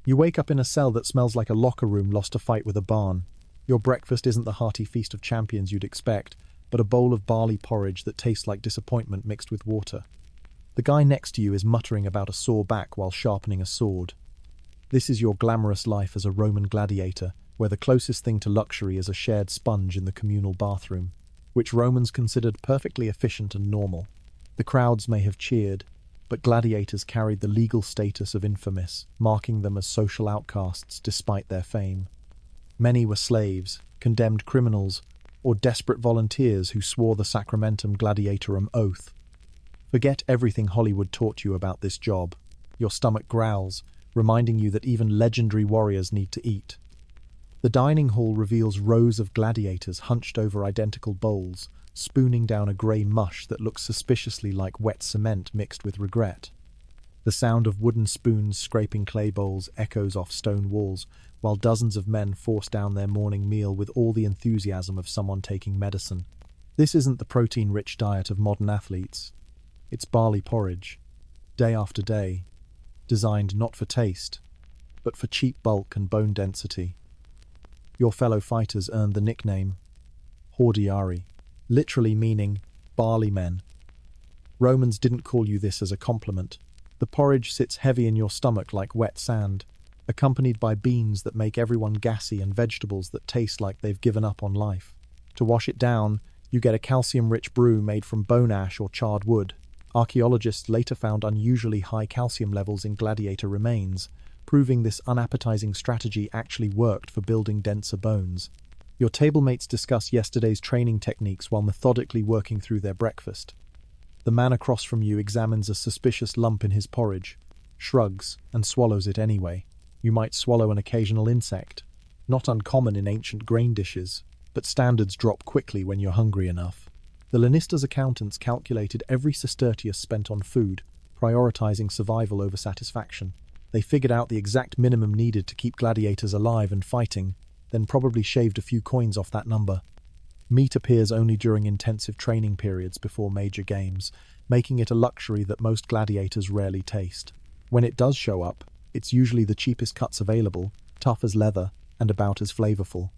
You wake up in a cell that smells like a locker room lost to fight with a barn. Your breakfast isn't the hearty feast of champions you'd expect, but a bowl of barley porridge that tastes like disappointment mixed with water. The guy next to you is muttering about a sore back while sharpening a sword. This is your glamorous life as a Roman gladiator, where the closest thing to luxury is a shared sponge in the communal bathroom, which Romans considered perfectly efficient and normal. The crowds may have cheered, but gladiators carried the legal status of infamous, marking them as social outcasts despite their fame. Many were slaves, condemned criminals, or desperate volunteers who swore the Sacramentum Gladiatorum oath. Forget everything Hollywood taught you about this job. Your stomach growls, reminding you that even legendary warriors need to eat. The dining hall reveals rows of gladiators hunched over identical bowls, spooning down a grey mush that looks suspiciously like wet cement mixed with regret. The sound of wooden spoons scraping clay bowls echoes off stone walls, while dozens of men force down their morning meal with all the enthusiasm of someone taking medicine. This isn't the protein-rich diet of modern athletes. It's barley porridge, day after day, designed not for taste, but for cheap bulk and bone density. Your fellow fighters earned the nickname Hordearii, literally meaning barley men. Romans didn't call you this as a compliment. The porridge sits heavy in your stomach like wet sand, accompanied by beans that make everyone gassy and vegetables that taste like they've given up on life. To wash it down, you get a calcium-rich brew made from bone ash or charred wood. Archaeologists later found unusually high calcium levels in gladiator remains, proving this unappetizing strategy actually worked for building denser bones. Your tablemates discuss yesterday's training techniques while methodically working through their breakfast. The man across from you examines a suspicious lump in his porridge, shrugs, and swallows it anyway. You might swallow an occasional insect, not uncommon in ancient grain dishes, but standards drop quickly when you're hungry enough. The Lanista's accountants calculated every sestertius spent on food, prioritizing survival over satisfaction. They figured out the exact minimum needed to keep gladiators alive and fighting, then probably shaved a few coins off that number. Meat appears only during intensive training periods before major games, making it a luxury that most gladiators rarely taste. When it does show up, it's usually the cheapest cuts available, tough as leather, and about as flavorful.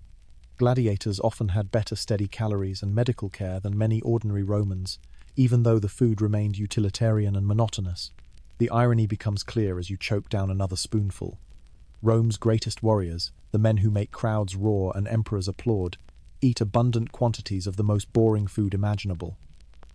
Gladiators often had better steady calories and medical care than many ordinary Romans, even though the food remained utilitarian and monotonous. The irony becomes clear as you choke down another spoonful. Rome's greatest warriors, the men who make crowds roar and emperors applaud, eat abundant quantities of the most boring food imaginable.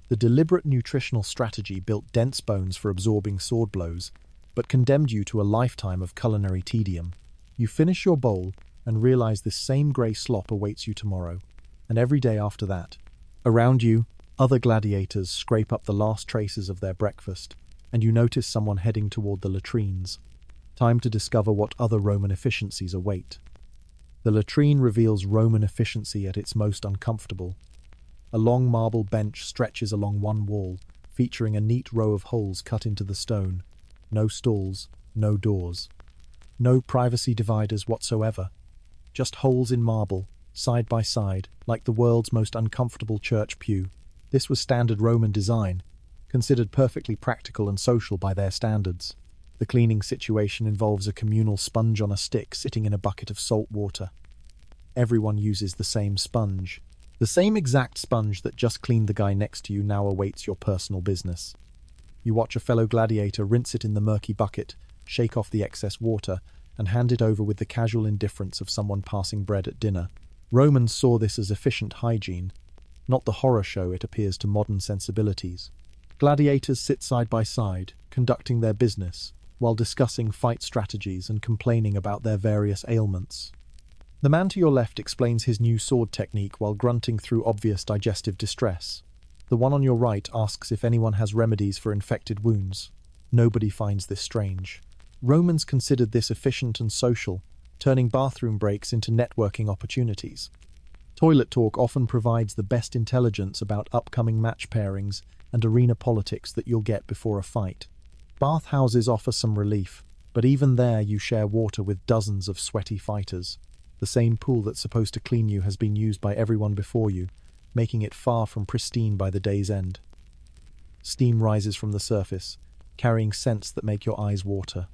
The deliberate nutritional strategy built dense bones for absorbing sword blows, but condemned you to a lifetime of culinary tedium. You finish your bowl and realize this same grey slop awaits you tomorrow, and every day after that. Around you, other gladiators scrape up the last traces of their breakfast, and you notice someone heading toward the latrines. Time to discover what other Roman efficiencies await. The latrine reveals Roman efficiency at its most uncomfortable. A long marble bench stretches along one wall, featuring a neat row of holes cut into the stone. No stalls, no doors. No privacy dividers whatsoever. Just holes in marble, side by side, like the world's most uncomfortable church pew. This was standard Roman design, considered perfectly practical and social by their standards. The cleaning situation involves a communal sponge on a stick sitting in a bucket of salt water. Everyone uses the same sponge. The same exact sponge that just cleaned the guy next to you now awaits your personal business. You watch a fellow gladiator rinse it in the murky bucket, shake off the excess water, and hand it over with the casual indifference of someone passing bread at dinner. Romans saw this as efficient hygiene, not the horror show it appears to modern sensibilities. Gladiators sit side by side, conducting their business, while discussing fight strategies and complaining about their various ailments. The man to your left explains his new sword technique while grunting through obvious digestive distress. The one on your right asks if anyone has remedies for infected wounds. Nobody finds this strange. Romans considered this efficient and social, turning bathroom breaks into networking opportunities. Toilet talk often provides the best intelligence about upcoming match pairings and arena politics that you'll get before a fight. Bathhouses offer some relief, but even there you share water with dozens of sweaty fighters. The same pool that's supposed to clean you has been used by everyone before you, making it far from pristine by the day's end. Steam rises from the surface, carrying scents that make your eyes water.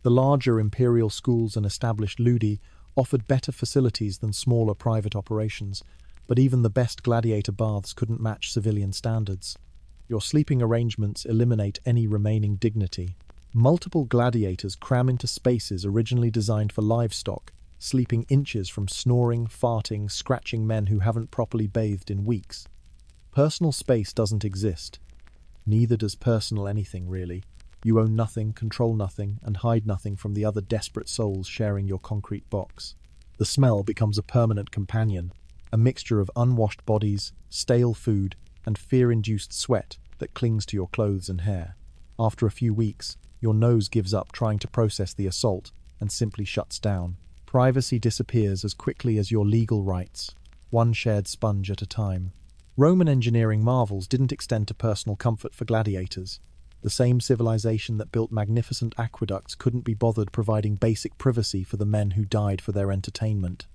The larger imperial schools and established ludi offered better facilities than smaller private operations, but even the best gladiator baths couldn't match civilian standards. Your sleeping arrangements eliminate any remaining dignity. Multiple gladiators cram into spaces originally designed for livestock, sleeping inches from snoring, farting, scratching men who haven't properly bathed in weeks. Personal space doesn't exist. Neither does personal anything, really. You own nothing, control nothing, and hide nothing from the other desperate souls sharing your concrete box. The smell becomes a permanent companion, a mixture of unwashed bodies, stale food, and fear-induced sweat that clings to your clothes and hair. After a few weeks, your nose gives up trying to process the assault and simply shuts down. Privacy disappears as quickly as your legal rights, one shared sponge at a time. Roman engineering marvels didn't extend to personal comfort for gladiators. The same civilization that built magnificent aqueducts couldn't be bothered providing basic privacy for the men who died for their entertainment.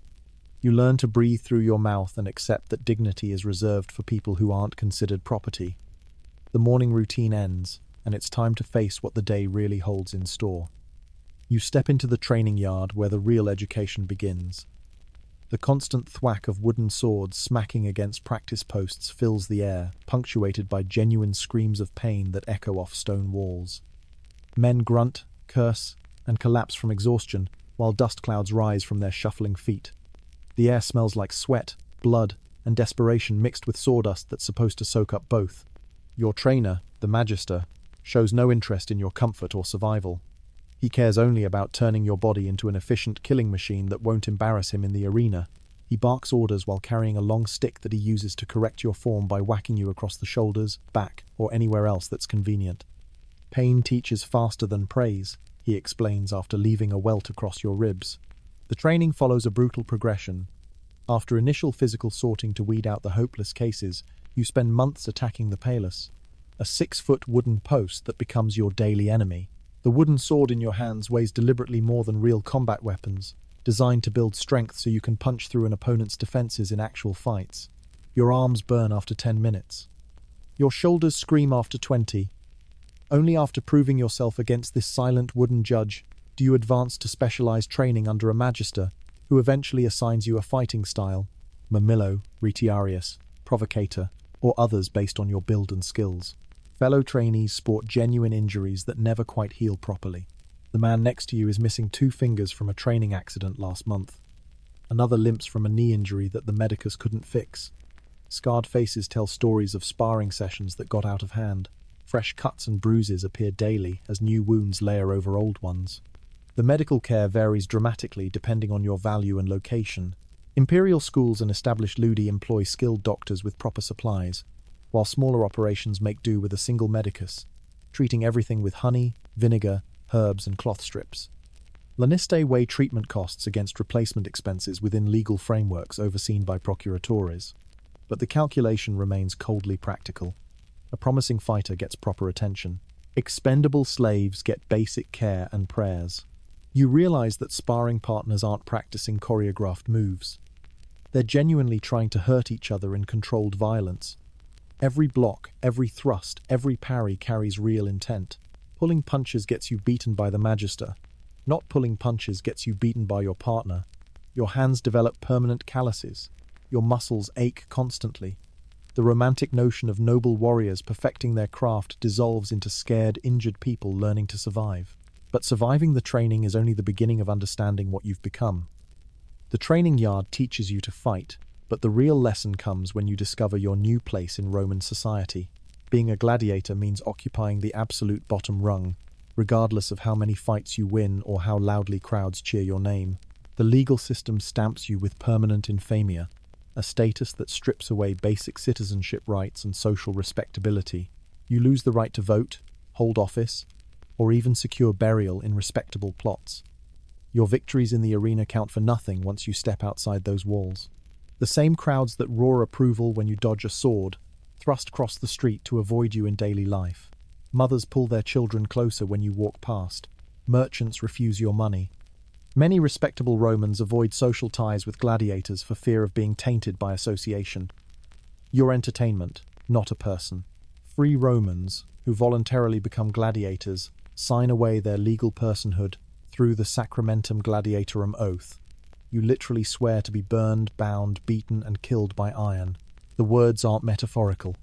You learn to breathe through your mouth and accept that dignity is reserved for people who aren't considered property. The morning routine ends, and it's time to face what the day really holds in store. You step into the training yard where the real education begins. The constant thwack of wooden swords smacking against practice posts fills the air, punctuated by genuine screams of pain that echo off stone walls. Men grunt, curse, and collapse from exhaustion, while dust clouds rise from their shuffling feet. The air smells like sweat, blood, and desperation mixed with sawdust that's supposed to soak up both. Your trainer, the Magister, shows no interest in your comfort or survival. He cares only about turning your body into an efficient killing machine that won't embarrass him in the arena. He barks orders while carrying a long stick that he uses to correct your form by whacking you across the shoulders, back, or anywhere else that's convenient. Pain teaches faster than praise, he explains after leaving a welt across your ribs. The training follows a brutal progression. After initial physical sorting to weed out the hopeless cases, you spend months attacking the Palus, a 6-foot wooden post that becomes your daily enemy. The wooden sword in your hands weighs deliberately more than real combat weapons, designed to build strength so you can punch through an opponent's defenses in actual fights. Your arms burn after 10 minutes. Your shoulders scream after 20. Only after proving yourself against this silent wooden judge do you advance to specialized training under a magister, who eventually assigns you a fighting style, Mamillo, Retiarius, Provocator, or others based on your build and skills. Fellow trainees sport genuine injuries that never quite heal properly. The man next to you is missing 2 fingers from a training accident last month. Another limps from a knee injury that the medicus couldn't fix. Scarred faces tell stories of sparring sessions that got out of hand. Fresh cuts and bruises appear daily as new wounds layer over old ones. The medical care varies dramatically depending on your value and location. Imperial schools and established ludi employ skilled doctors with proper supplies, while smaller operations make do with a single medicus, treating everything with honey, vinegar, herbs, and cloth strips. Laniste weigh treatment costs against replacement expenses within legal frameworks overseen by procuratores, but the calculation remains coldly practical. A promising fighter gets proper attention. Expendable slaves get basic care and prayers. You realize that sparring partners aren't practicing choreographed moves. They're genuinely trying to hurt each other in controlled violence. Every block, every thrust, every parry carries real intent. Pulling punches gets you beaten by the Magister. Not pulling punches gets you beaten by your partner. Your hands develop permanent calluses. Your muscles ache constantly. The romantic notion of noble warriors perfecting their craft dissolves into scared, injured people learning to survive. But surviving the training is only the beginning of understanding what you've become. The training yard teaches you to fight, but the real lesson comes when you discover your new place in Roman society. Being a gladiator means occupying the absolute bottom rung, regardless of how many fights you win or how loudly crowds cheer your name. The legal system stamps you with permanent infamia, a status that strips away basic citizenship rights and social respectability. You lose the right to vote, hold office, or even secure burial in respectable plots. Your victories in the arena count for nothing once you step outside those walls. The same crowds that roar approval when you dodge a sword thrust cross the street to avoid you in daily life. Mothers pull their children closer when you walk past. Merchants refuse your money. Many respectable Romans avoid social ties with gladiators for fear of being tainted by association. You're entertainment, not a person. Free Romans, who voluntarily become gladiators, sign away their legal personhood, through the Sacramentum Gladiatorum oath. You literally swear to be burned, bound, beaten, and killed by iron. The words aren't metaphorical.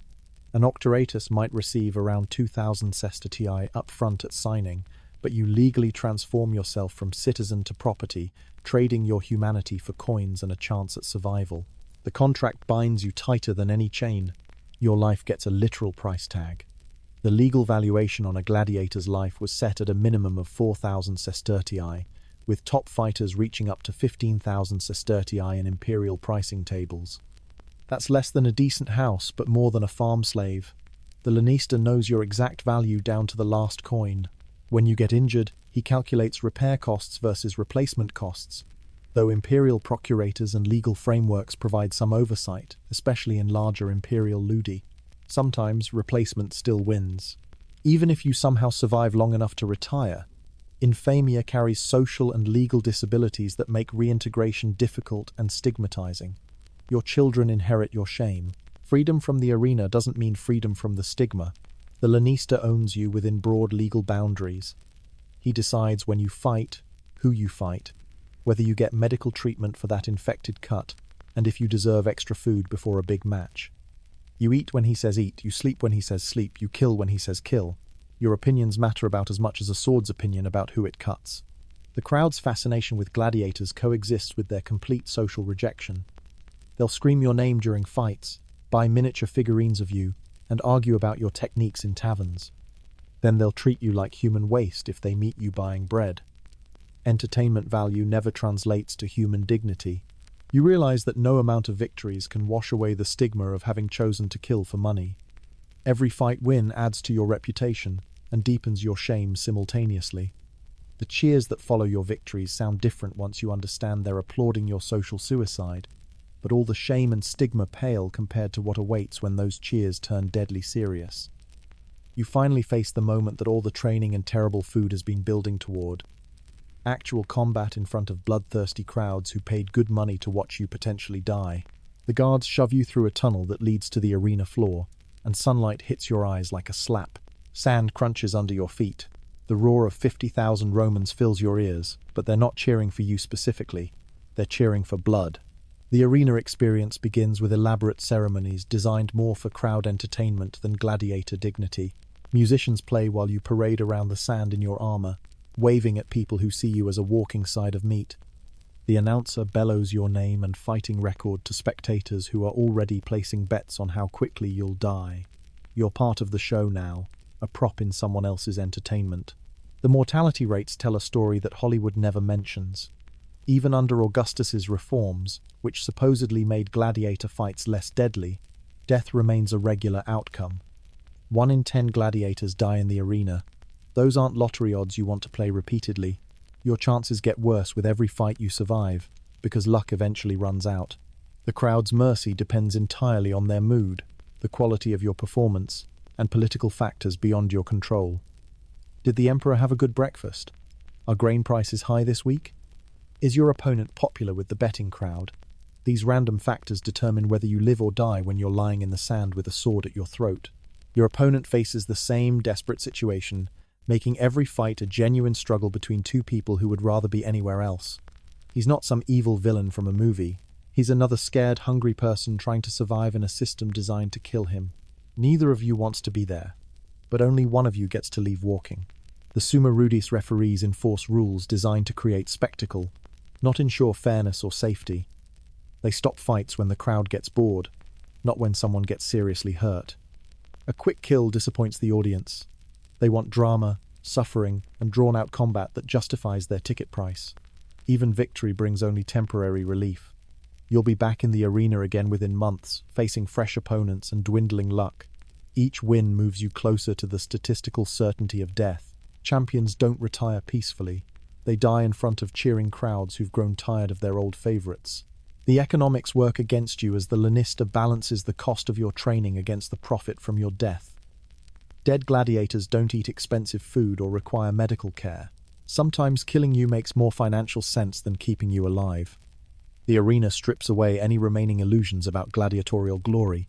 An octoriatus might receive around 2,000 sestertii up front at signing, but you legally transform yourself from citizen to property, trading your humanity for coins and a chance at survival. The contract binds you tighter than any chain. Your life gets a literal price tag. The legal valuation on a gladiator's life was set at a minimum of 4,000 sestertii, with top fighters reaching up to 15,000 sestertii in imperial pricing tables. That's less than a decent house, but more than a farm slave. The lanista knows your exact value down to the last coin. When you get injured, he calculates repair costs versus replacement costs. Though imperial procurators and legal frameworks provide some oversight, especially in larger imperial ludi, sometimes replacement still wins. Even if you somehow survive long enough to retire, infamia carries social and legal disabilities that make reintegration difficult and stigmatizing. Your children inherit your shame. Freedom from the arena doesn't mean freedom from the stigma. The lanista owns you within broad legal boundaries. He decides when you fight, who you fight, whether you get medical treatment for that infected cut, and if you deserve extra food before a big match. You eat when he says eat, you sleep when he says sleep, you kill when he says kill. Your opinions matter about as much as a sword's opinion about who it cuts. The crowd's fascination with gladiators coexists with their complete social rejection. They'll scream your name during fights, buy miniature figurines of you, and argue about your techniques in taverns. Then they'll treat you like human waste if they meet you buying bread. Entertainment value never translates to human dignity. You realize that no amount of victories can wash away the stigma of having chosen to kill for money. Every fight win adds to your reputation and deepens your shame simultaneously. The cheers that follow your victories sound different once you understand they're applauding your social suicide, but all the shame and stigma pale compared to what awaits when those cheers turn deadly serious. You finally face the moment that all the training and terrible food has been building toward. Actual combat in front of bloodthirsty crowds who paid good money to watch you potentially die. The guards shove you through a tunnel that leads to the arena floor, and sunlight hits your eyes like a slap. Sand crunches under your feet. The roar of 50,000 Romans fills your ears, but they're not cheering for you specifically. They're cheering for blood. The arena experience begins with elaborate ceremonies designed more for crowd entertainment than gladiator dignity. Musicians play while you parade around the sand in your armor, waving at people who see you as a walking side of meat. The announcer bellows your name and fighting record to spectators who are already placing bets on how quickly you'll die. You're part of the show now, a prop in someone else's entertainment. The mortality rates tell a story that Hollywood never mentions. Even under Augustus's reforms, which supposedly made gladiator fights less deadly, death remains a regular outcome. 1 in 10 gladiators die in the arena. Those aren't lottery odds you want to play repeatedly. Your chances get worse with every fight you survive, because luck eventually runs out. The crowd's mercy depends entirely on their mood, the quality of your performance, and political factors beyond your control. Did the emperor have a good breakfast? Are grain prices high this week? Is your opponent popular with the betting crowd? These random factors determine whether you live or die when you're lying in the sand with a sword at your throat. Your opponent faces the same desperate situation, making every fight a genuine struggle between two people who would rather be anywhere else. He's not some evil villain from a movie. He's another scared, hungry person trying to survive in a system designed to kill him. Neither of you wants to be there, but only one of you gets to leave walking. The Summa Rudis referees enforce rules designed to create spectacle, not ensure fairness or safety. They stop fights when the crowd gets bored, not when someone gets seriously hurt. A quick kill disappoints the audience. They want drama, suffering, and drawn-out combat that justifies their ticket price. Even victory brings only temporary relief. You'll be back in the arena again within months, facing fresh opponents and dwindling luck. Each win moves you closer to the statistical certainty of death. Champions don't retire peacefully. They die in front of cheering crowds who've grown tired of their old favorites. The economics work against you as the lanista balances the cost of your training against the profit from your death. Dead gladiators don't eat expensive food or require medical care. Sometimes killing you makes more financial sense than keeping you alive. The arena strips away any remaining illusions about gladiatorial glory,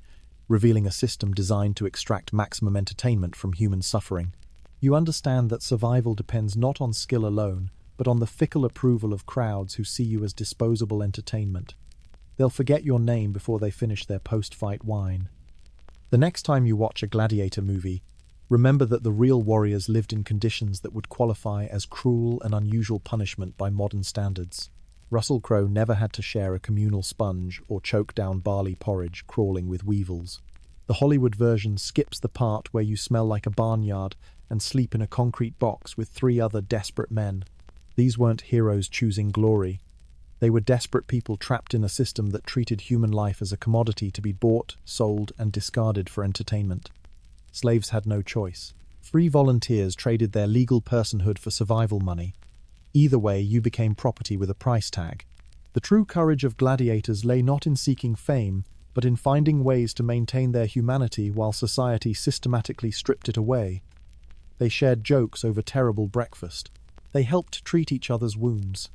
revealing a system designed to extract maximum entertainment from human suffering. You understand that survival depends not on skill alone, but on the fickle approval of crowds who see you as disposable entertainment. They'll forget your name before they finish their post-fight wine. The next time you watch a Gladiator movie, remember that the real warriors lived in conditions that would qualify as cruel and unusual punishment by modern standards. Russell Crowe never had to share a communal sponge or choke down barley porridge crawling with weevils. The Hollywood version skips the part where you smell like a barnyard and sleep in a concrete box with 3 other desperate men. These weren't heroes choosing glory. They were desperate people trapped in a system that treated human life as a commodity to be bought, sold, and discarded for entertainment. Slaves had no choice. Free volunteers traded their legal personhood for survival money. Either way, you became property with a price tag. The true courage of gladiators lay not in seeking fame, but in finding ways to maintain their humanity while society systematically stripped it away. They shared jokes over terrible breakfast. They helped treat each other's wounds.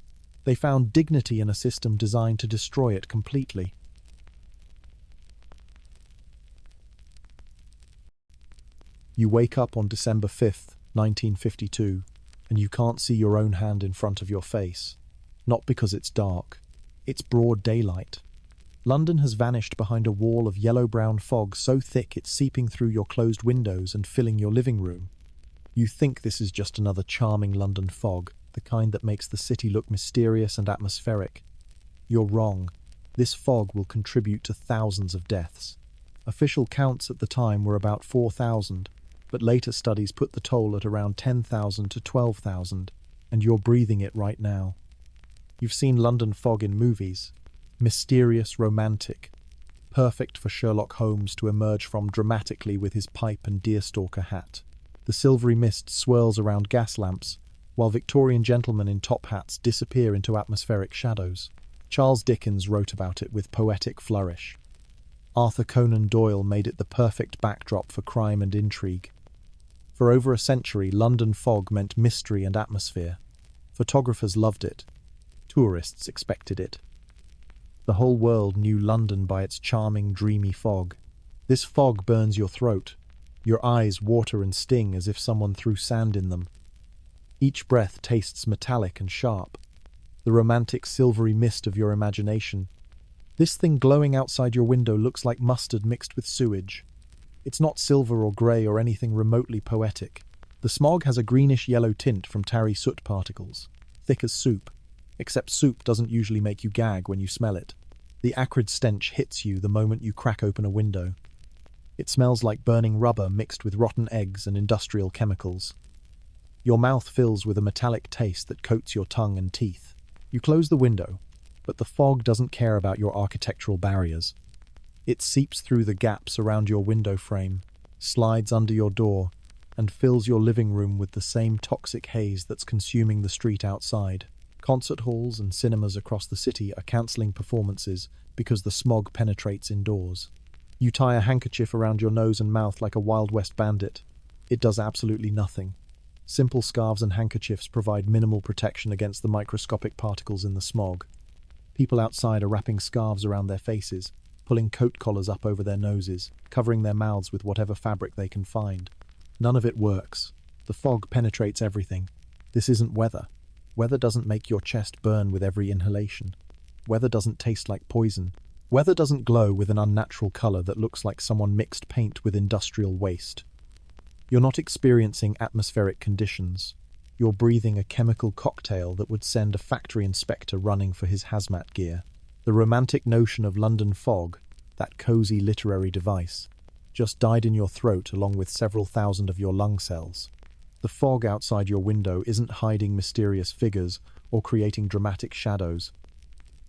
They found dignity in a system designed to destroy it completely. You wake up on December 5th, 1952, and you can't see your own hand in front of your face. Not because it's dark. It's broad daylight. London has vanished behind a wall of yellow-brown fog so thick it's seeping through your closed windows and filling your living room. You think this is just another charming London fog, the kind that makes the city look mysterious and atmospheric. You're wrong. This fog will contribute to thousands of deaths. Official counts at the time were about 4,000, but later studies put the toll at around 10,000 to 12,000, and you're breathing it right now. You've seen London fog in movies. Mysterious, romantic, perfect for Sherlock Holmes to emerge from dramatically with his pipe and deerstalker hat. The silvery mist swirls around gas lamps, while Victorian gentlemen in top hats disappear into atmospheric shadows. Charles Dickens wrote about it with poetic flourish. Arthur Conan Doyle made it the perfect backdrop for crime and intrigue. For over a century, London fog meant mystery and atmosphere. Photographers loved it. Tourists expected it. The whole world knew London by its charming, dreamy fog. This fog burns your throat. Your eyes water and sting as if someone threw sand in them. Each breath tastes metallic and sharp. The romantic silvery mist of your imagination. This thing glowing outside your window looks like mustard mixed with sewage. It's not silver or grey or anything remotely poetic. The smog has a greenish-yellow tint from tarry soot particles, thick as soup, except soup doesn't usually make you gag when you smell it. The acrid stench hits you the moment you crack open a window. It smells like burning rubber mixed with rotten eggs and industrial chemicals. Your mouth fills with a metallic taste that coats your tongue and teeth. You close the window, but the fog doesn't care about your architectural barriers. It seeps through the gaps around your window frame, slides under your door, and fills your living room with the same toxic haze that's consuming the street outside. Concert halls and cinemas across the city are cancelling performances because the smog penetrates indoors. You tie a handkerchief around your nose and mouth like a Wild West bandit. It does absolutely nothing. Simple scarves and handkerchiefs provide minimal protection against the microscopic particles in the smog. People outside are wrapping scarves around their faces, pulling coat collars up over their noses, covering their mouths with whatever fabric they can find. None of it works. The fog penetrates everything. This isn't weather. Weather doesn't make your chest burn with every inhalation. Weather doesn't taste like poison. Weather doesn't glow with an unnatural color that looks like someone mixed paint with industrial waste. You're not experiencing atmospheric conditions. You're breathing a chemical cocktail that would send a factory inspector running for his hazmat gear. The romantic notion of London fog, that cozy literary device, just died in your throat along with several thousand of your lung cells. The fog outside your window isn't hiding mysterious figures or creating dramatic shadows.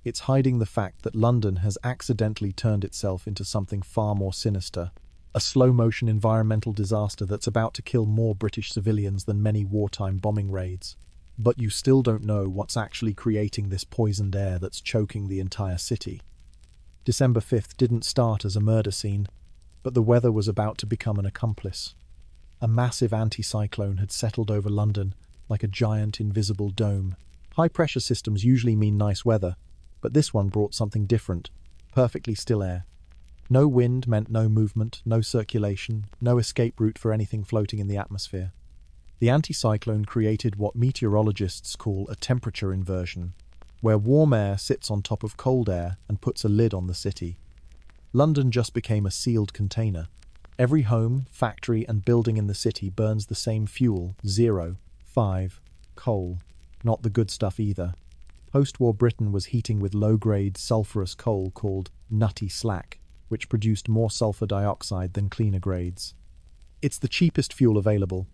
It's hiding the fact that London has accidentally turned itself into something far more sinister. A slow-motion environmental disaster that's about to kill more British civilians than many wartime bombing raids. But you still don't know what's actually creating this poisoned air that's choking the entire city. December 5th didn't start as a murder scene, but the weather was about to become an accomplice. A massive anticyclone had settled over London like a giant invisible dome. High-pressure systems usually mean nice weather, but this one brought something different, perfectly still air. No wind meant no movement, no circulation, no escape route for anything floating in the atmosphere. The anticyclone created what meteorologists call a temperature inversion, where warm air sits on top of cold air and puts a lid on the city. London just became a sealed container. Every home, factory, and building in the city burns the same fuel, 5, coal. Not the good stuff either. Post-war Britain was heating with low-grade sulfurous coal called nutty slack, which produced more sulfur dioxide than cleaner grades. It's the cheapest fuel available,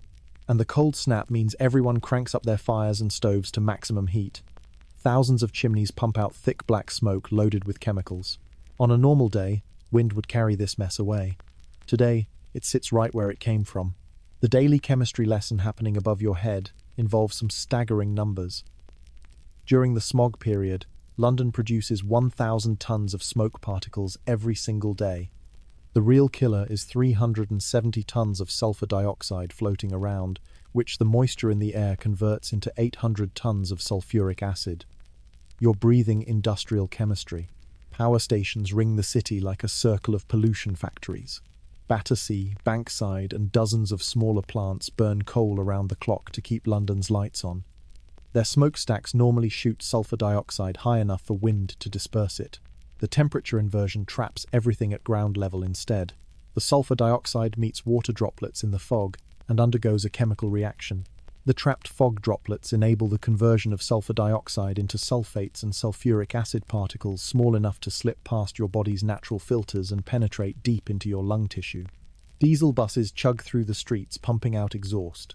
and the cold snap means everyone cranks up their fires and stoves to maximum heat. Thousands of chimneys pump out thick black smoke loaded with chemicals. On a normal day, wind would carry this mess away. Today, it sits right where it came from. The daily chemistry lesson happening above your head involves some staggering numbers. During the smog period, London produces 1,000 tons of smoke particles every single day. The real killer is 370 tons of sulfur dioxide floating around, which the moisture in the air converts into 800 tons of sulfuric acid. You're breathing industrial chemistry. Power stations ring the city like a circle of pollution factories. Battersea, Bankside, and dozens of smaller plants burn coal around the clock to keep London's lights on. Their smokestacks normally shoot sulfur dioxide high enough for wind to disperse it. The temperature inversion traps everything at ground level instead. The sulfur dioxide meets water droplets in the fog and undergoes a chemical reaction. The trapped fog droplets enable the conversion of sulfur dioxide into sulfates and sulfuric acid particles small enough to slip past your body's natural filters and penetrate deep into your lung tissue. Diesel buses chug through the streets, pumping out exhaust.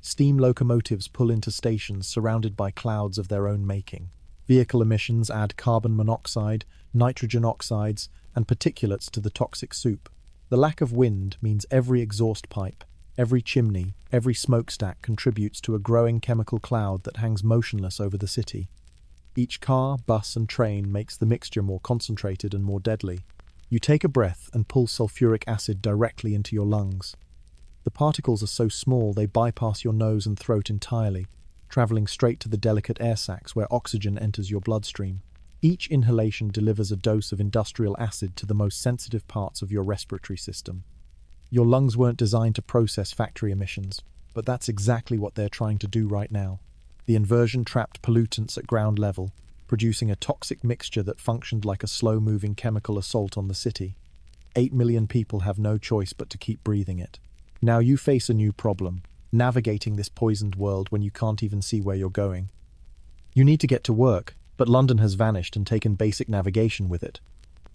Steam locomotives pull into stations surrounded by clouds of their own making. Vehicle emissions add carbon monoxide, nitrogen oxides, and particulates to the toxic soup. The lack of wind means every exhaust pipe, every chimney, every smokestack contributes to a growing chemical cloud that hangs motionless over the city. Each car, bus, and train makes the mixture more concentrated and more deadly. You take a breath and pull sulfuric acid directly into your lungs. The particles are so small they bypass your nose and throat entirely, traveling straight to the delicate air sacs where oxygen enters your bloodstream. Each inhalation delivers a dose of industrial acid to the most sensitive parts of your respiratory system. Your lungs weren't designed to process factory emissions, but that's exactly what they're trying to do right now. The inversion trapped pollutants at ground level, producing a toxic mixture that functioned like a slow-moving chemical assault on the city. 8 million people have no choice but to keep breathing it. Now you face a new problem, navigating this poisoned world when you can't even see where you're going. You need to get to work, but London has vanished and taken basic navigation with it.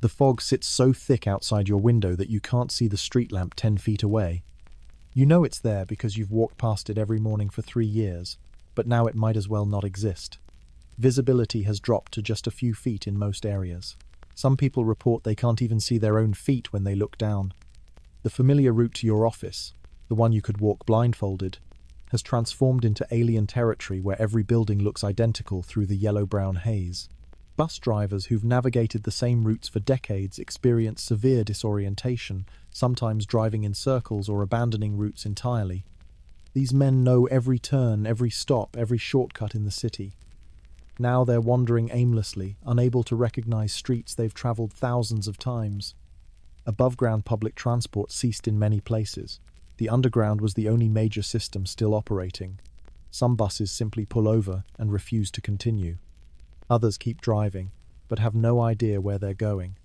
The fog sits so thick outside your window that you can't see the street lamp 10 feet away. You know it's there because you've walked past it every morning for 3 years, but now it might as well not exist. Visibility has dropped to just a few feet in most areas. Some people report they can't even see their own feet when they look down. The familiar route to your office, the one you could walk blindfolded, has transformed into alien territory where every building looks identical through the yellow-brown haze. Bus drivers who've navigated the same routes for decades experience severe disorientation, sometimes driving in circles or abandoning routes entirely. These men know every turn, every stop, every shortcut in the city. Now they're wandering aimlessly, unable to recognize streets they've traveled thousands of times. Above-ground public transport ceased in many places. The underground was the only major system still operating. Some buses simply pull over and refuse to continue. Others keep driving, but have no idea where they're going.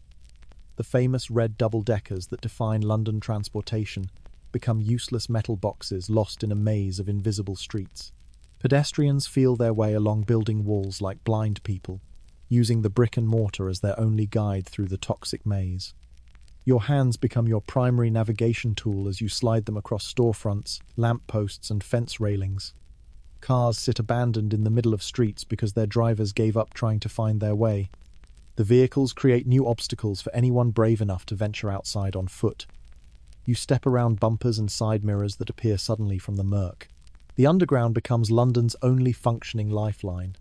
The famous red double-deckers that define London transportation become useless metal boxes lost in a maze of invisible streets. Pedestrians feel their way along building walls like blind people, using the brick and mortar as their only guide through the toxic maze. Your hands become your primary navigation tool as you slide them across storefronts, lampposts, and fence railings. Cars sit abandoned in the middle of streets because their drivers gave up trying to find their way. The vehicles create new obstacles for anyone brave enough to venture outside on foot. You step around bumpers and side mirrors that appear suddenly from the murk. The underground becomes London's only functioning lifeline.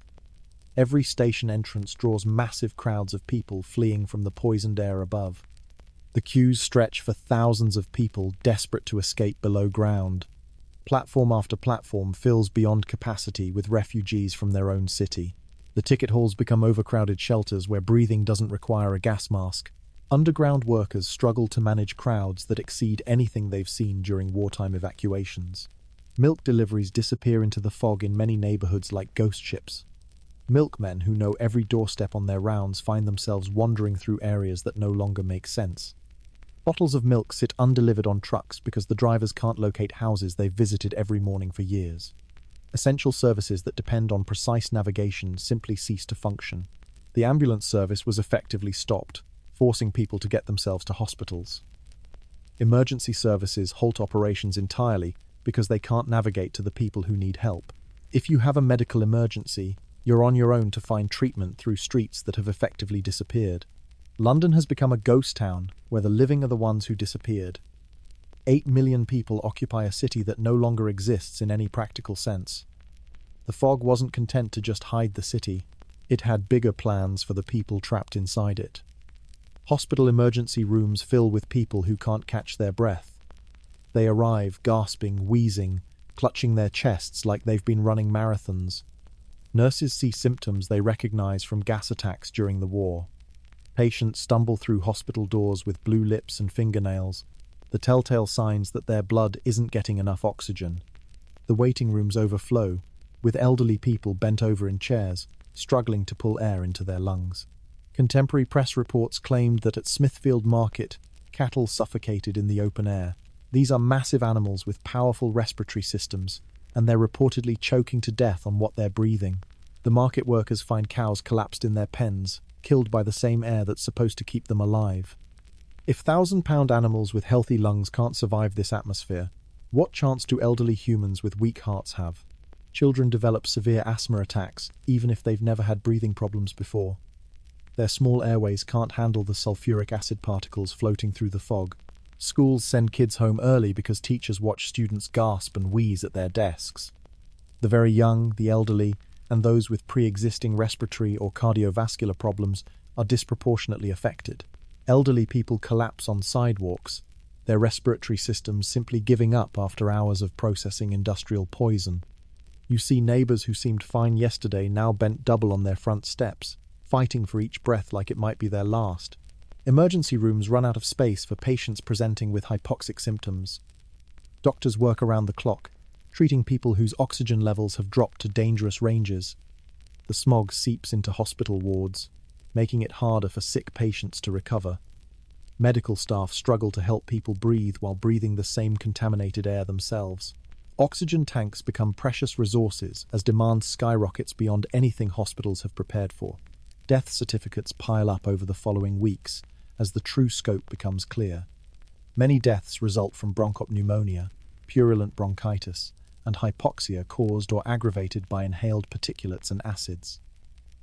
Every station entrance draws massive crowds of people fleeing from the poisoned air above. The queues stretch for thousands of people desperate to escape below ground. Platform after platform fills beyond capacity with refugees from their own city. The ticket halls become overcrowded shelters where breathing doesn't require a gas mask. Underground workers struggle to manage crowds that exceed anything they've seen during wartime evacuations. Milk deliveries disappear into the fog in many neighborhoods like ghost ships. Milkmen who know every doorstep on their rounds find themselves wandering through areas that no longer make sense. Bottles of milk sit undelivered on trucks because the drivers can't locate houses they've visited every morning for years. Essential services that depend on precise navigation simply cease to function. The ambulance service was effectively stopped, forcing people to get themselves to hospitals. Emergency services halt operations entirely because they can't navigate to the people who need help. If you have a medical emergency, you're on your own to find treatment through streets that have effectively disappeared. London has become a ghost town where the living are the ones who disappeared. 8 million people occupy a city that no longer exists in any practical sense. The fog wasn't content to just hide the city. It had bigger plans for the people trapped inside it. Hospital emergency rooms fill with people who can't catch their breath. They arrive gasping, wheezing, clutching their chests like they've been running marathons. Nurses see symptoms they recognize from gas attacks during the war. Patients stumble through hospital doors with blue lips and fingernails, the telltale signs that their blood isn't getting enough oxygen. The waiting rooms overflow, with elderly people bent over in chairs, struggling to pull air into their lungs. Contemporary press reports claimed that at Smithfield Market, cattle suffocated in the open air. These are massive animals with powerful respiratory systems, and they're reportedly choking to death on what they're breathing. The market workers find cows collapsed in their pens, killed by the same air that's supposed to keep them alive. If 1,000-pound animals with healthy lungs can't survive this atmosphere, what chance do elderly humans with weak hearts have? Children develop severe asthma attacks, even if they've never had breathing problems before. Their small airways can't handle the sulfuric acid particles floating through the fog. Schools send kids home early because teachers watch students gasp and wheeze at their desks. The very young, the elderly, and those with pre-existing respiratory or cardiovascular problems are disproportionately affected. Elderly people collapse on sidewalks, their respiratory systems simply giving up after hours of processing industrial poison. You see neighbors who seemed fine yesterday now bent double on their front steps, fighting for each breath like it might be their last. Emergency rooms run out of space for patients presenting with hypoxic symptoms. Doctors work around the clock, treating people whose oxygen levels have dropped to dangerous ranges. The smog seeps into hospital wards, making it harder for sick patients to recover. Medical staff struggle to help people breathe while breathing the same contaminated air themselves. Oxygen tanks become precious resources as demand skyrockets beyond anything hospitals have prepared for. Death certificates pile up over the following weeks as the true scope becomes clear. Many deaths result from bronchopneumonia, purulent bronchitis, and hypoxia caused or aggravated by inhaled particulates and acids.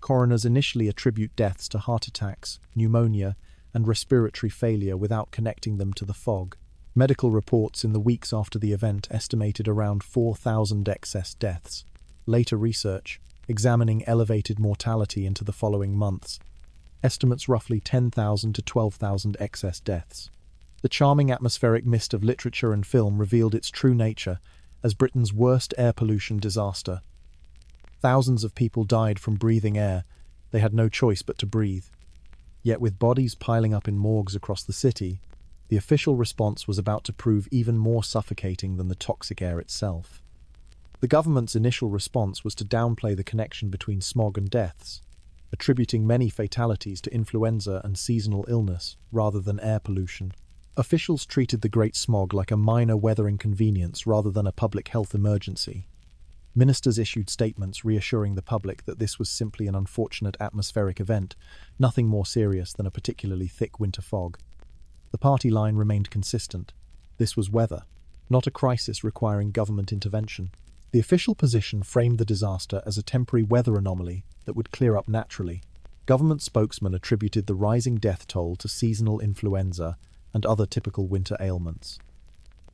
Coroners initially attribute deaths to heart attacks, pneumonia, and respiratory failure without connecting them to the fog. Medical reports in the weeks after the event estimated around 4,000 excess deaths. Later research, examining elevated mortality into the following months, estimates roughly 10,000 to 12,000 excess deaths. The charming atmospheric mist of literature and film revealed its true nature as Britain's worst air pollution disaster. Thousands of people died from breathing air they had no choice but to breathe. Yet with bodies piling up in morgues across the city, the official response was about to prove even more suffocating than the toxic air itself. The government's initial response was to downplay the connection between smog and deaths, attributing many fatalities to influenza and seasonal illness rather than air pollution. Officials treated the Great Smog like a minor weather inconvenience rather than a public health emergency. Ministers issued statements reassuring the public that this was simply an unfortunate atmospheric event, nothing more serious than a particularly thick winter fog. The party line remained consistent. This was weather, not a crisis requiring government intervention. The official position framed the disaster as a temporary weather anomaly that would clear up naturally. Government spokesmen attributed the rising death toll to seasonal influenza and other typical winter ailments.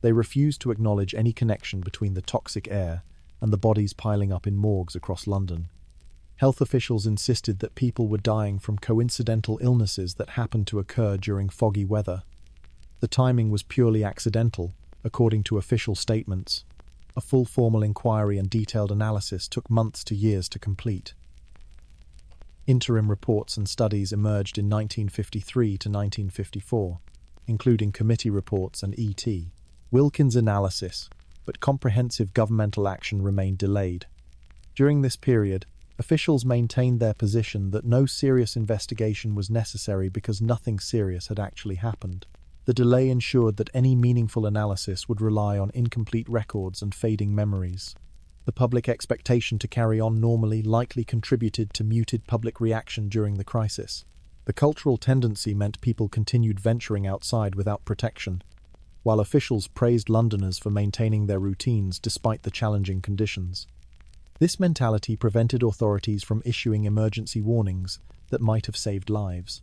They refused to acknowledge any connection between the toxic air and the bodies piling up in morgues across London. Health officials insisted that people were dying from coincidental illnesses that happened to occur during foggy weather. The timing was purely accidental, according to official statements. A full formal inquiry and detailed analysis took months to years to complete. Interim reports and studies emerged in 1953 to 1954, including committee reports and E.T. Wilkins' analysis, but comprehensive governmental action remained delayed. During this period, officials maintained their position that no serious investigation was necessary because nothing serious had actually happened. The delay ensured that any meaningful analysis would rely on incomplete records and fading memories. The public expectation to carry on normally likely contributed to muted public reaction during the crisis. The cultural tendency meant people continued venturing outside without protection, while officials praised Londoners for maintaining their routines despite the challenging conditions. This mentality prevented authorities from issuing emergency warnings that might have saved lives.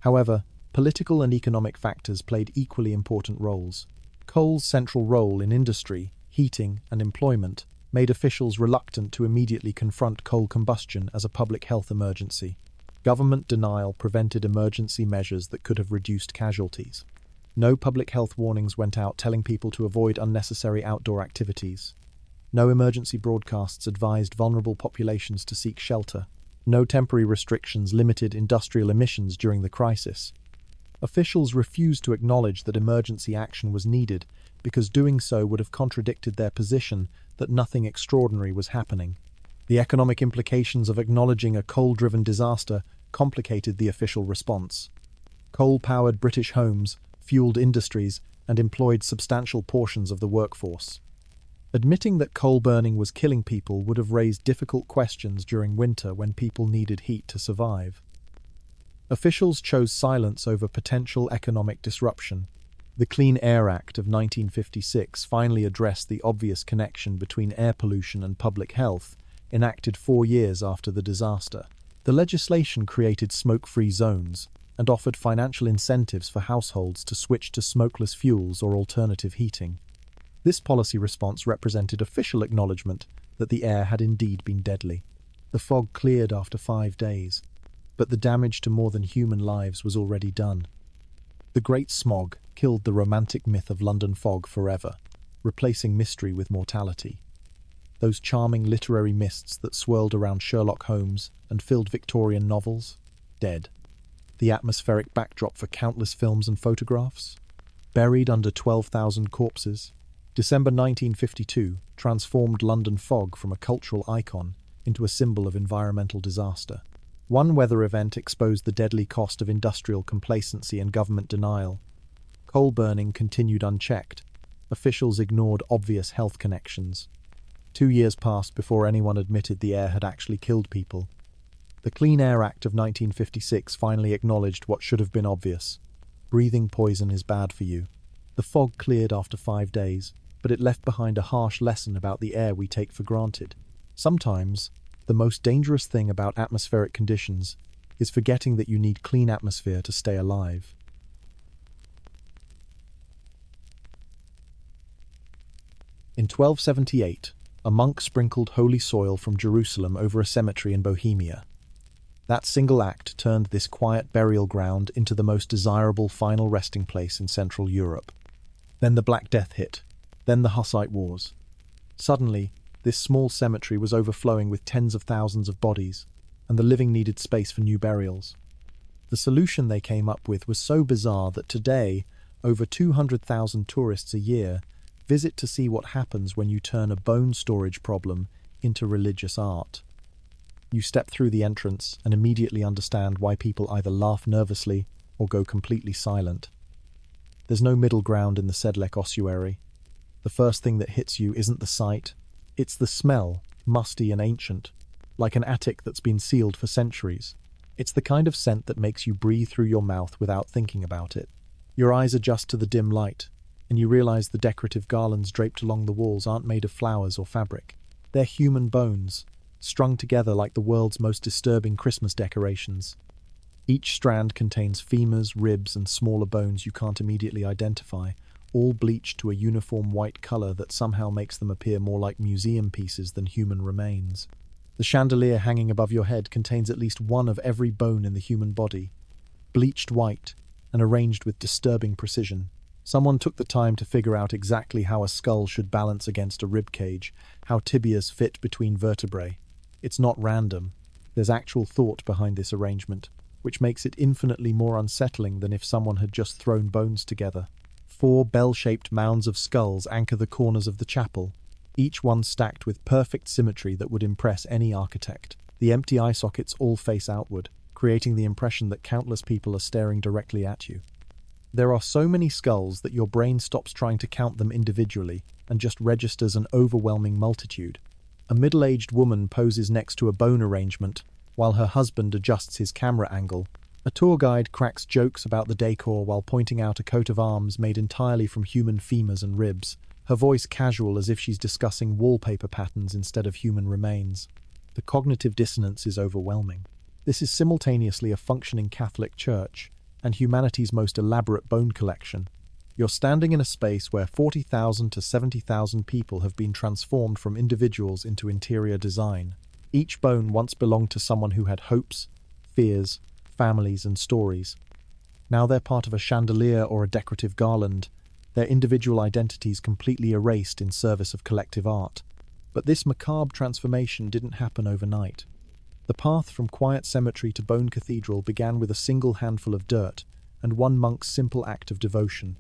However, political and economic factors played equally important roles. Coal's central role in industry, heating, and employment made officials reluctant to immediately confront coal combustion as a public health emergency. Government denial prevented emergency measures that could have reduced casualties. No public health warnings went out telling people to avoid unnecessary outdoor activities. No emergency broadcasts advised vulnerable populations to seek shelter. No temporary restrictions limited industrial emissions during the crisis. Officials refused to acknowledge that emergency action was needed because doing so would have contradicted their position that nothing extraordinary was happening. The economic implications of acknowledging a coal-driven disaster complicated the official response. Coal-powered British homes fueled industries and employed substantial portions of the workforce. Admitting that coal burning was killing people would have raised difficult questions during winter when people needed heat to survive. Officials chose silence over potential economic disruption. The Clean Air Act of 1956 finally addressed the obvious connection between air pollution and public health, enacted 4 years after the disaster. The legislation created smoke-free zones and offered financial incentives for households to switch to smokeless fuels or alternative heating. This policy response represented official acknowledgement that the air had indeed been deadly. The fog cleared after 5 days, but the damage to more than human lives was already done. The Great Smog killed the romantic myth of London fog forever, replacing mystery with mortality. Those charming literary mists that swirled around Sherlock Holmes and filled Victorian novels, dead. The atmospheric backdrop for countless films and photographs, buried under 12,000 corpses. December 1952 transformed London fog from a cultural icon into a symbol of environmental disaster. One weather event exposed the deadly cost of industrial complacency and government denial. Coal burning continued unchecked. Officials ignored obvious health connections. 2 years passed before anyone admitted the air had actually killed people. The Clean Air Act of 1956 finally acknowledged what should have been obvious. Breathing poison is bad for you. The fog cleared after 5 days, but it left behind a harsh lesson about the air we take for granted. Sometimes, the most dangerous thing about atmospheric conditions is forgetting that you need clean atmosphere to stay alive. In 1278, a monk sprinkled holy soil from Jerusalem over a cemetery in Bohemia. That single act turned this quiet burial ground into the most desirable final resting place in Central Europe. Then the Black Death hit, then the Hussite Wars. Suddenly, this small cemetery was overflowing with tens of thousands of bodies, and the living needed space for new burials. The solution they came up with was so bizarre that today, over 200,000 tourists a year visit to see what happens when you turn a bone storage problem into religious art. You step through the entrance and immediately understand why people either laugh nervously or go completely silent. There's no middle ground in the Sedlec Ossuary. The first thing that hits you isn't the sight, it's the smell, musty and ancient, like an attic that's been sealed for centuries. It's the kind of scent that makes you breathe through your mouth without thinking about it. Your eyes adjust to the dim light, and you realize the decorative garlands draped along the walls aren't made of flowers or fabric. They're human bones, strung together like the world's most disturbing Christmas decorations. Each strand contains femurs, ribs, and smaller bones you can't immediately identify, all bleached to a uniform white color that somehow makes them appear more like museum pieces than human remains. The chandelier hanging above your head contains at least one of every bone in the human body, bleached white and arranged with disturbing precision. Someone took the time to figure out exactly how a skull should balance against a rib cage, how tibias fit between vertebrae. It's not random. There's actual thought behind this arrangement, which makes it infinitely more unsettling than if someone had just thrown bones together. 4 bell-shaped mounds of skulls anchor the corners of the chapel, each one stacked with perfect symmetry that would impress any architect. The empty eye sockets all face outward, creating the impression that countless people are staring directly at you. There are so many skulls that your brain stops trying to count them individually and just registers an overwhelming multitude. A middle-aged woman poses next to a bone arrangement while her husband adjusts his camera angle. A tour guide cracks jokes about the decor while pointing out a coat of arms made entirely from human femurs and ribs, her voice casual as if she's discussing wallpaper patterns instead of human remains. The cognitive dissonance is overwhelming. This is simultaneously a functioning Catholic church and humanity's most elaborate bone collection. You're standing in a space where 40,000 to 70,000 people have been transformed from individuals into interior design. Each bone once belonged to someone who had hopes, fears, families, and stories. Now they're part of a chandelier or a decorative garland, their individual identities completely erased in service of collective art. But this macabre transformation didn't happen overnight. The path from quiet cemetery to bone cathedral began with a single handful of dirt and one monk's simple act of devotion.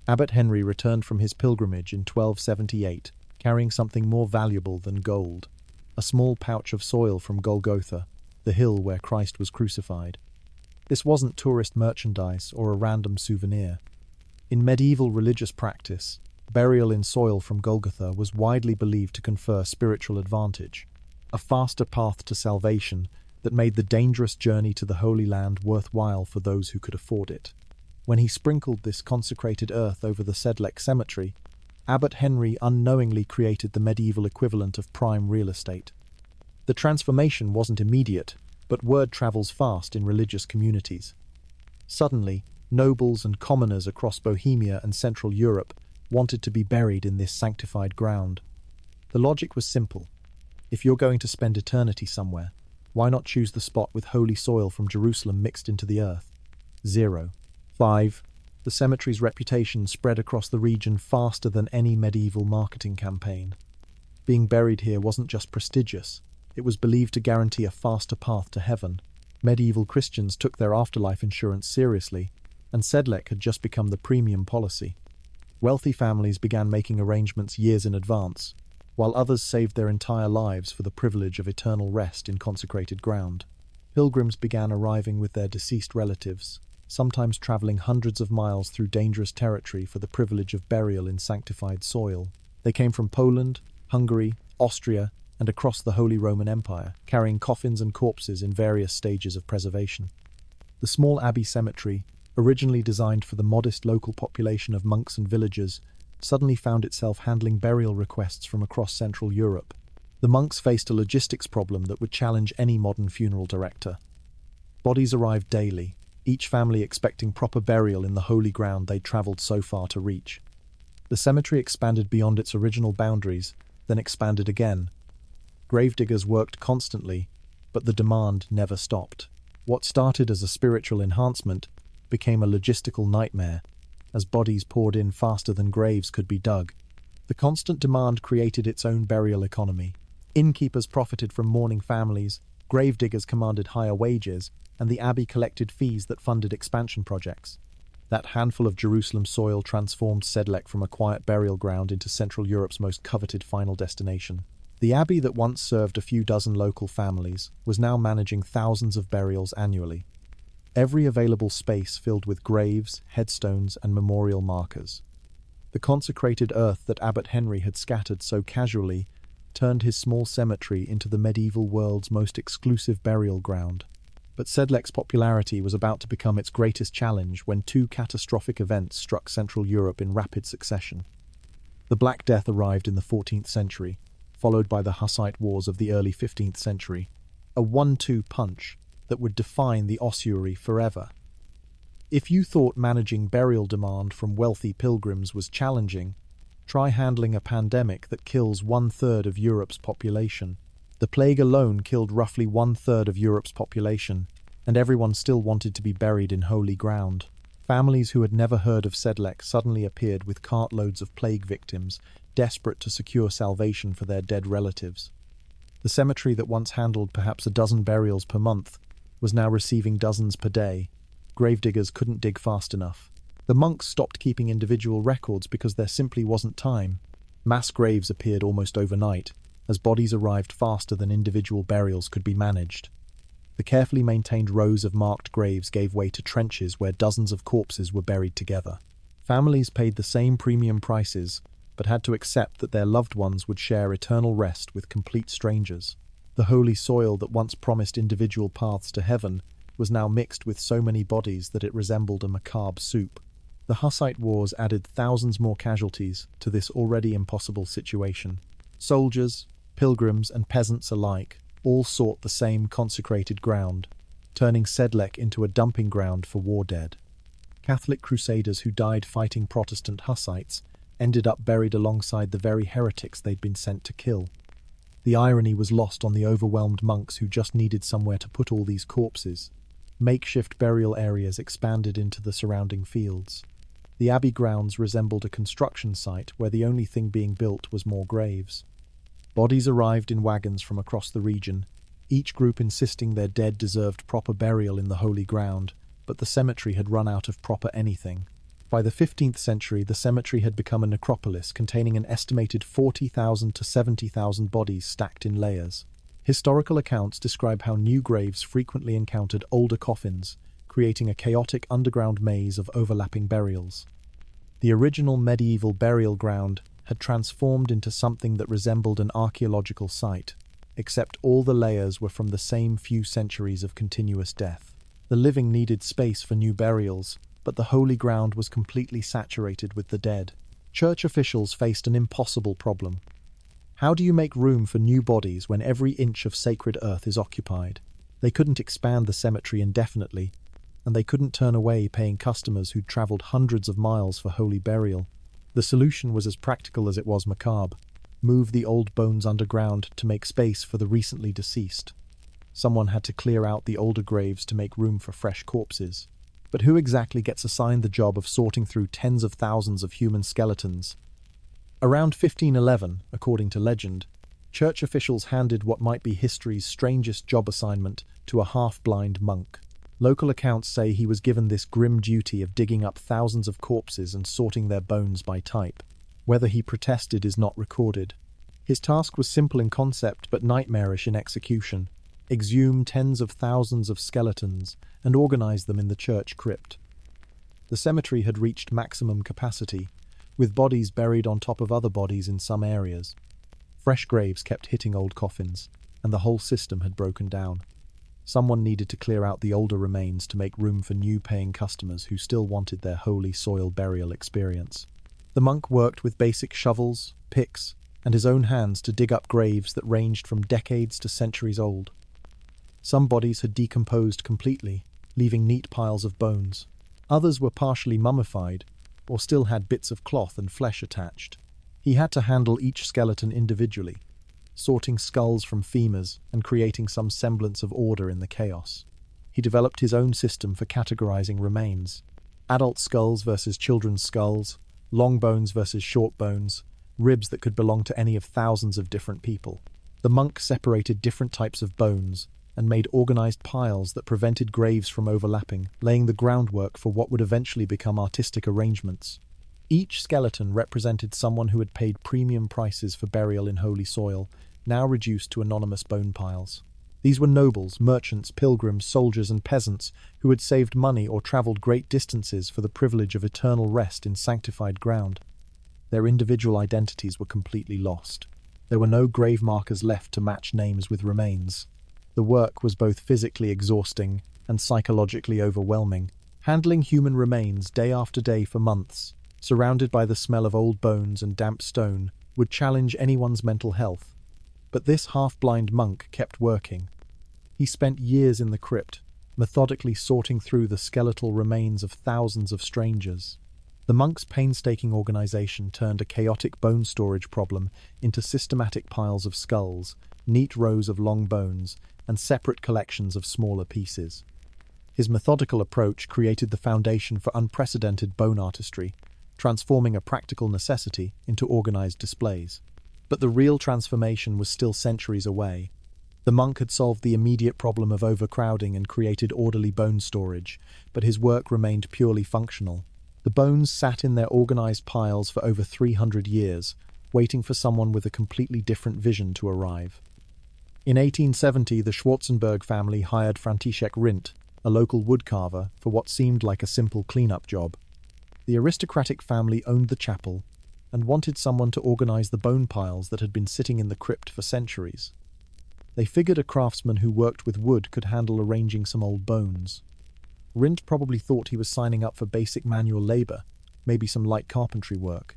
Abbot Henry returned from his pilgrimage in 1278, carrying something more valuable than gold, a small pouch of soil from Golgotha, the hill where Christ was crucified. This wasn't tourist merchandise or a random souvenir. In medieval religious practice, burial in soil from Golgotha was widely believed to confer spiritual advantage, a faster path to salvation that made the dangerous journey to the Holy Land worthwhile for those who could afford it. When he sprinkled this consecrated earth over the Sedlec cemetery, Abbot Henry unknowingly created the medieval equivalent of prime real estate. The transformation wasn't immediate, but word travels fast in religious communities. Suddenly, nobles and commoners across Bohemia and Central Europe wanted to be buried in this sanctified ground. The logic was simple. If you're going to spend eternity somewhere, why not choose the spot with holy soil from Jerusalem mixed into the earth? 5. The cemetery's reputation spread across the region faster than any medieval marketing campaign. Being buried here wasn't just prestigious, it was believed to guarantee a faster path to heaven. Medieval Christians took their afterlife insurance seriously, and Sedlec had just become the premium policy. Wealthy families began making arrangements years in advance, while others saved their entire lives for the privilege of eternal rest in consecrated ground. Pilgrims began arriving with their deceased relatives, sometimes traveling hundreds of miles through dangerous territory for the privilege of burial in sanctified soil. They came from Poland, Hungary, Austria, and across the Holy Roman Empire, carrying coffins and corpses in various stages of preservation. The small abbey cemetery, originally designed for the modest local population of monks and villagers, suddenly found itself handling burial requests from across Central Europe. The monks faced a logistics problem that would challenge any modern funeral director. Bodies arrived daily, each family expecting proper burial in the holy ground they'd traveled so far to reach. The cemetery expanded beyond its original boundaries, then expanded again. Gravediggers worked constantly, but the demand never stopped. What started as a spiritual enhancement became a logistical nightmare, as bodies poured in faster than graves could be dug. The constant demand created its own burial economy. Innkeepers profited from mourning families, gravediggers commanded higher wages, and the abbey collected fees that funded expansion projects. That handful of Jerusalem soil transformed Sedlec from a quiet burial ground into Central Europe's most coveted final destination. The abbey that once served a few dozen local families was now managing thousands of burials annually. Every available space filled with graves, headstones, and memorial markers. The consecrated earth that Abbot Henry had scattered so casually turned his small cemetery into the medieval world's most exclusive burial ground. But Sedlec's popularity was about to become its greatest challenge when two catastrophic events struck Central Europe in rapid succession. The Black Death arrived in the 14th century, followed by the Hussite Wars of the early 15th century, a 1-2 punch that would define the ossuary forever. If you thought managing burial demand from wealthy pilgrims was challenging, try handling a pandemic that kills 1/3 of Europe's population. The plague alone killed roughly 1/3 of Europe's population, and everyone still wanted to be buried in holy ground. Families who had never heard of Sedlec suddenly appeared with cartloads of plague victims, desperate to secure salvation for their dead relatives. The cemetery that once handled perhaps a dozen burials per month was now receiving dozens per day. Gravediggers couldn't dig fast enough. The monks stopped keeping individual records because there simply wasn't time. Mass graves appeared almost overnight, as bodies arrived faster than individual burials could be managed. The carefully maintained rows of marked graves gave way to trenches where dozens of corpses were buried together. Families paid the same premium prices, but had to accept that their loved ones would share eternal rest with complete strangers. The holy soil that once promised individual paths to heaven was now mixed with so many bodies that it resembled a macabre soup. The Hussite Wars added thousands more casualties to this already impossible situation. Soldiers, pilgrims, and peasants alike all sought the same consecrated ground, turning Sedlec into a dumping ground for war dead. Catholic crusaders who died fighting Protestant Hussites ended up buried alongside the very heretics they'd been sent to kill. The irony was lost on the overwhelmed monks who just needed somewhere to put all these corpses. Makeshift burial areas expanded into the surrounding fields. The abbey grounds resembled a construction site where the only thing being built was more graves. Bodies arrived in wagons from across the region, each group insisting their dead deserved proper burial in the holy ground, but the cemetery had run out of proper anything. By the 15th century, the cemetery had become a necropolis containing an estimated 40,000 to 70,000 bodies stacked in layers. Historical accounts describe how new graves frequently encountered older coffins, creating a chaotic underground maze of overlapping burials. The original medieval burial ground had transformed into something that resembled an archaeological site, except all the layers were from the same few centuries of continuous death. The living needed space for new burials, but the holy ground was completely saturated with the dead. Church officials faced an impossible problem. How do you make room for new bodies when every inch of sacred earth is occupied? They couldn't expand the cemetery indefinitely, and they couldn't turn away paying customers who'd traveled hundreds of miles for holy burial. The solution was as practical as it was macabre. Move the old bones underground to make space for the recently deceased. Someone had to clear out the older graves to make room for fresh corpses. But who exactly gets assigned the job of sorting through tens of thousands of human skeletons? Around 1511, according to legend, church officials handed what might be history's strangest job assignment to a half-blind monk. Local accounts say he was given this grim duty of digging up thousands of corpses and sorting their bones by type. Whether he protested is not recorded. His task was simple in concept but nightmarish in execution. Exhume tens of thousands of skeletons and organize them in the church crypt. The cemetery had reached maximum capacity, with bodies buried on top of other bodies in some areas. Fresh graves kept hitting old coffins, and the whole system had broken down. Someone needed to clear out the older remains to make room for new paying customers who still wanted their holy soil burial experience. The monk worked with basic shovels, picks, and his own hands to dig up graves that ranged from decades to centuries old. Some bodies had decomposed completely, leaving neat piles of bones. Others were partially mummified, or still had bits of cloth and flesh attached. He had to handle each skeleton individually, sorting skulls from femurs and creating some semblance of order in the chaos. He developed his own system for categorizing remains. Adult skulls versus children's skulls, long bones versus short bones, ribs that could belong to any of thousands of different people. The monk separated different types of bones and made organized piles that prevented graves from overlapping, laying the groundwork for what would eventually become artistic arrangements. Each skeleton represented someone who had paid premium prices for burial in holy soil, now reduced to anonymous bone piles. These were nobles, merchants, pilgrims, soldiers, and peasants who had saved money or traveled great distances for the privilege of eternal rest in sanctified ground. Their individual identities were completely lost. There were no grave markers left to match names with remains. The work was both physically exhausting and psychologically overwhelming. Handling human remains day after day for months, surrounded by the smell of old bones and damp stone, would challenge anyone's mental health. But this half-blind monk kept working. He spent years in the crypt, methodically sorting through the skeletal remains of thousands of strangers. The monk's painstaking organization turned a chaotic bone storage problem into systematic piles of skulls, neat rows of long bones, and separate collections of smaller pieces. His methodical approach created the foundation for unprecedented bone artistry, transforming a practical necessity into organized displays. But the real transformation was still centuries away. The monk had solved the immediate problem of overcrowding and created orderly bone storage, but his work remained purely functional. The bones sat in their organized piles for over 300 years, waiting for someone with a completely different vision to arrive. In 1870, the Schwarzenberg family hired František Rindt, a local woodcarver, for what seemed like a simple cleanup job. The aristocratic family owned the chapel and wanted someone to organize the bone piles that had been sitting in the crypt for centuries. They figured a craftsman who worked with wood could handle arranging some old bones. Rindt probably thought he was signing up for basic manual labor, maybe some light carpentry work.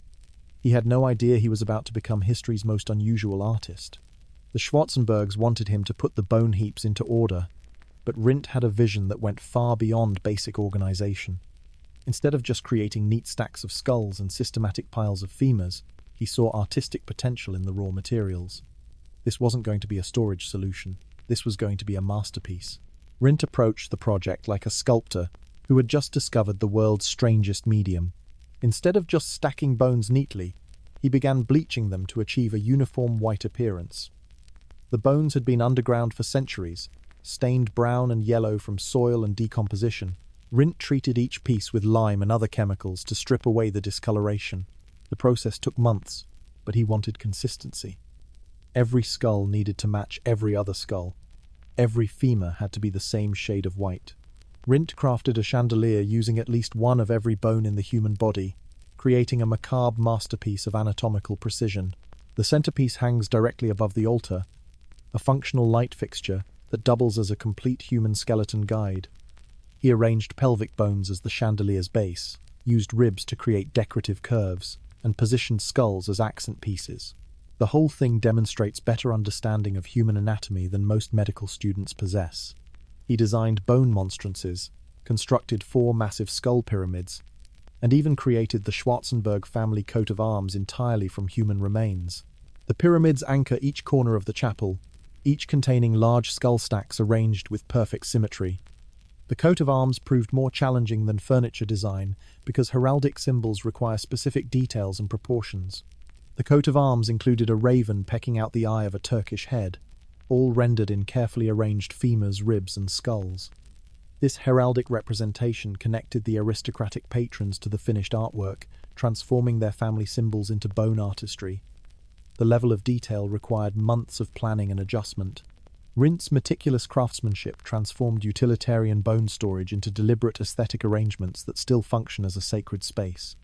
He had no idea he was about to become history's most unusual artist. The Schwarzenbergs wanted him to put the bone heaps into order, but Rindt had a vision that went far beyond basic organization. Instead of just creating neat stacks of skulls and systematic piles of femurs, he saw artistic potential in the raw materials. This wasn't going to be a storage solution. This was going to be a masterpiece. Rindt approached the project like a sculptor who had just discovered the world's strangest medium. Instead of just stacking bones neatly, he began bleaching them to achieve a uniform white appearance. The bones had been underground for centuries, stained brown and yellow from soil and decomposition. Rindt treated each piece with lime and other chemicals to strip away the discoloration. The process took months, but he wanted consistency. Every skull needed to match every other skull. Every femur had to be the same shade of white. Rindt crafted a chandelier using at least one of every bone in the human body, creating a macabre masterpiece of anatomical precision. The centerpiece hangs directly above the altar, a functional light fixture that doubles as a complete human skeleton guide. He arranged pelvic bones as the chandelier's base, used ribs to create decorative curves, and positioned skulls as accent pieces. The whole thing demonstrates better understanding of human anatomy than most medical students possess. He designed bone monstrances, constructed 4 massive skull pyramids, and even created the Schwarzenberg family coat of arms entirely from human remains. The pyramids anchor each corner of the chapel, each containing large skull stacks arranged with perfect symmetry. The coat of arms proved more challenging than furniture design because heraldic symbols require specific details and proportions. The coat of arms included a raven pecking out the eye of a Turkish head, all rendered in carefully arranged femurs, ribs, and skulls. This heraldic representation connected the aristocratic patrons to the finished artwork, transforming their family symbols into bone artistry. The level of detail required months of planning and adjustment. Rindt's meticulous craftsmanship transformed utilitarian bone storage into deliberate aesthetic arrangements that still function as a sacred space.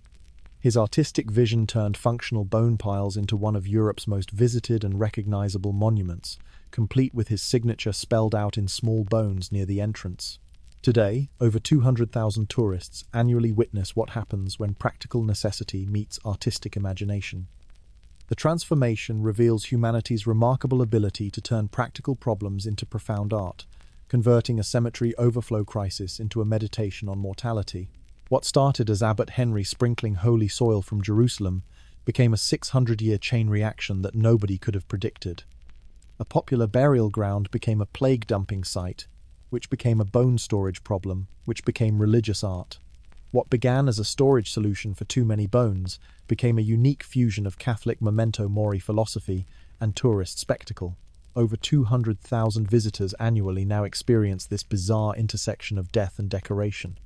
His artistic vision turned functional bone piles into one of Europe's most visited and recognizable monuments, complete with his signature spelled out in small bones near the entrance. Today, over 200,000 tourists annually witness what happens when practical necessity meets artistic imagination. The transformation reveals humanity's remarkable ability to turn practical problems into profound art, converting a cemetery overflow crisis into a meditation on mortality. What started as Abbot Henry sprinkling holy soil from Jerusalem became a 600-year chain reaction that nobody could have predicted. A popular burial ground became a plague dumping site, which became a bone storage problem, which became religious art. What began as a storage solution for too many bones became a unique fusion of Catholic memento mori philosophy and tourist spectacle. Over 200,000 visitors annually now experience this bizarre intersection of death and decoration.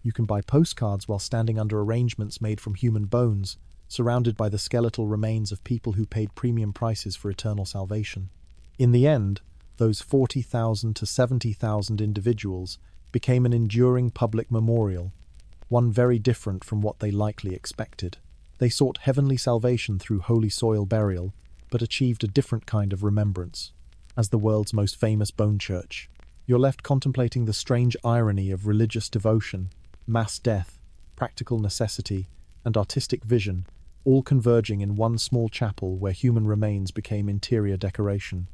You can buy postcards while standing under arrangements made from human bones, surrounded by the skeletal remains of people who paid premium prices for eternal salvation. In the end, those 40,000 to 70,000 individuals became an enduring public memorial, one very different from what they likely expected. They sought heavenly salvation through holy soil burial, but achieved a different kind of remembrance. As the world's most famous bone church, you're left contemplating the strange irony of religious devotion, mass death, practical necessity, and artistic vision, all converging in one small chapel where human remains became interior decoration.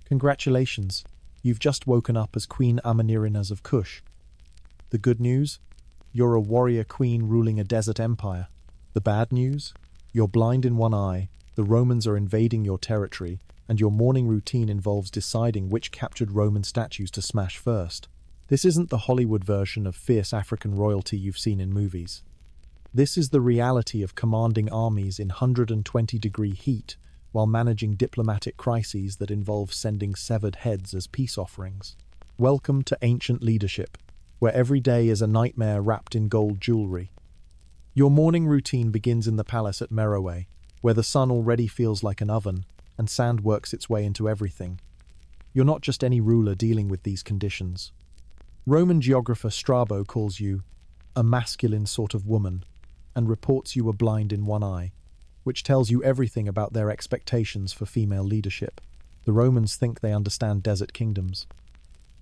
Congratulations, you've just woken up as Queen Amanirenas of Kush. The good news? You're a warrior queen ruling a desert empire. The bad news? You're blind in one eye, the Romans are invading your territory, and your morning routine involves deciding which captured Roman statues to smash first. This isn't the Hollywood version of fierce African royalty you've seen in movies. This is the reality of commanding armies in 120-degree heat while managing diplomatic crises that involve sending severed heads as peace offerings. Welcome to ancient leadership, where every day is a nightmare wrapped in gold jewelry. Your morning routine begins in the palace at Meroe, where the sun already feels like an oven, and sand works its way into everything. You're not just any ruler dealing with these conditions. Roman geographer Strabo calls you a masculine sort of woman, and reports you were blind in one eye, which tells you everything about their expectations for female leadership. The Romans think they understand desert kingdoms.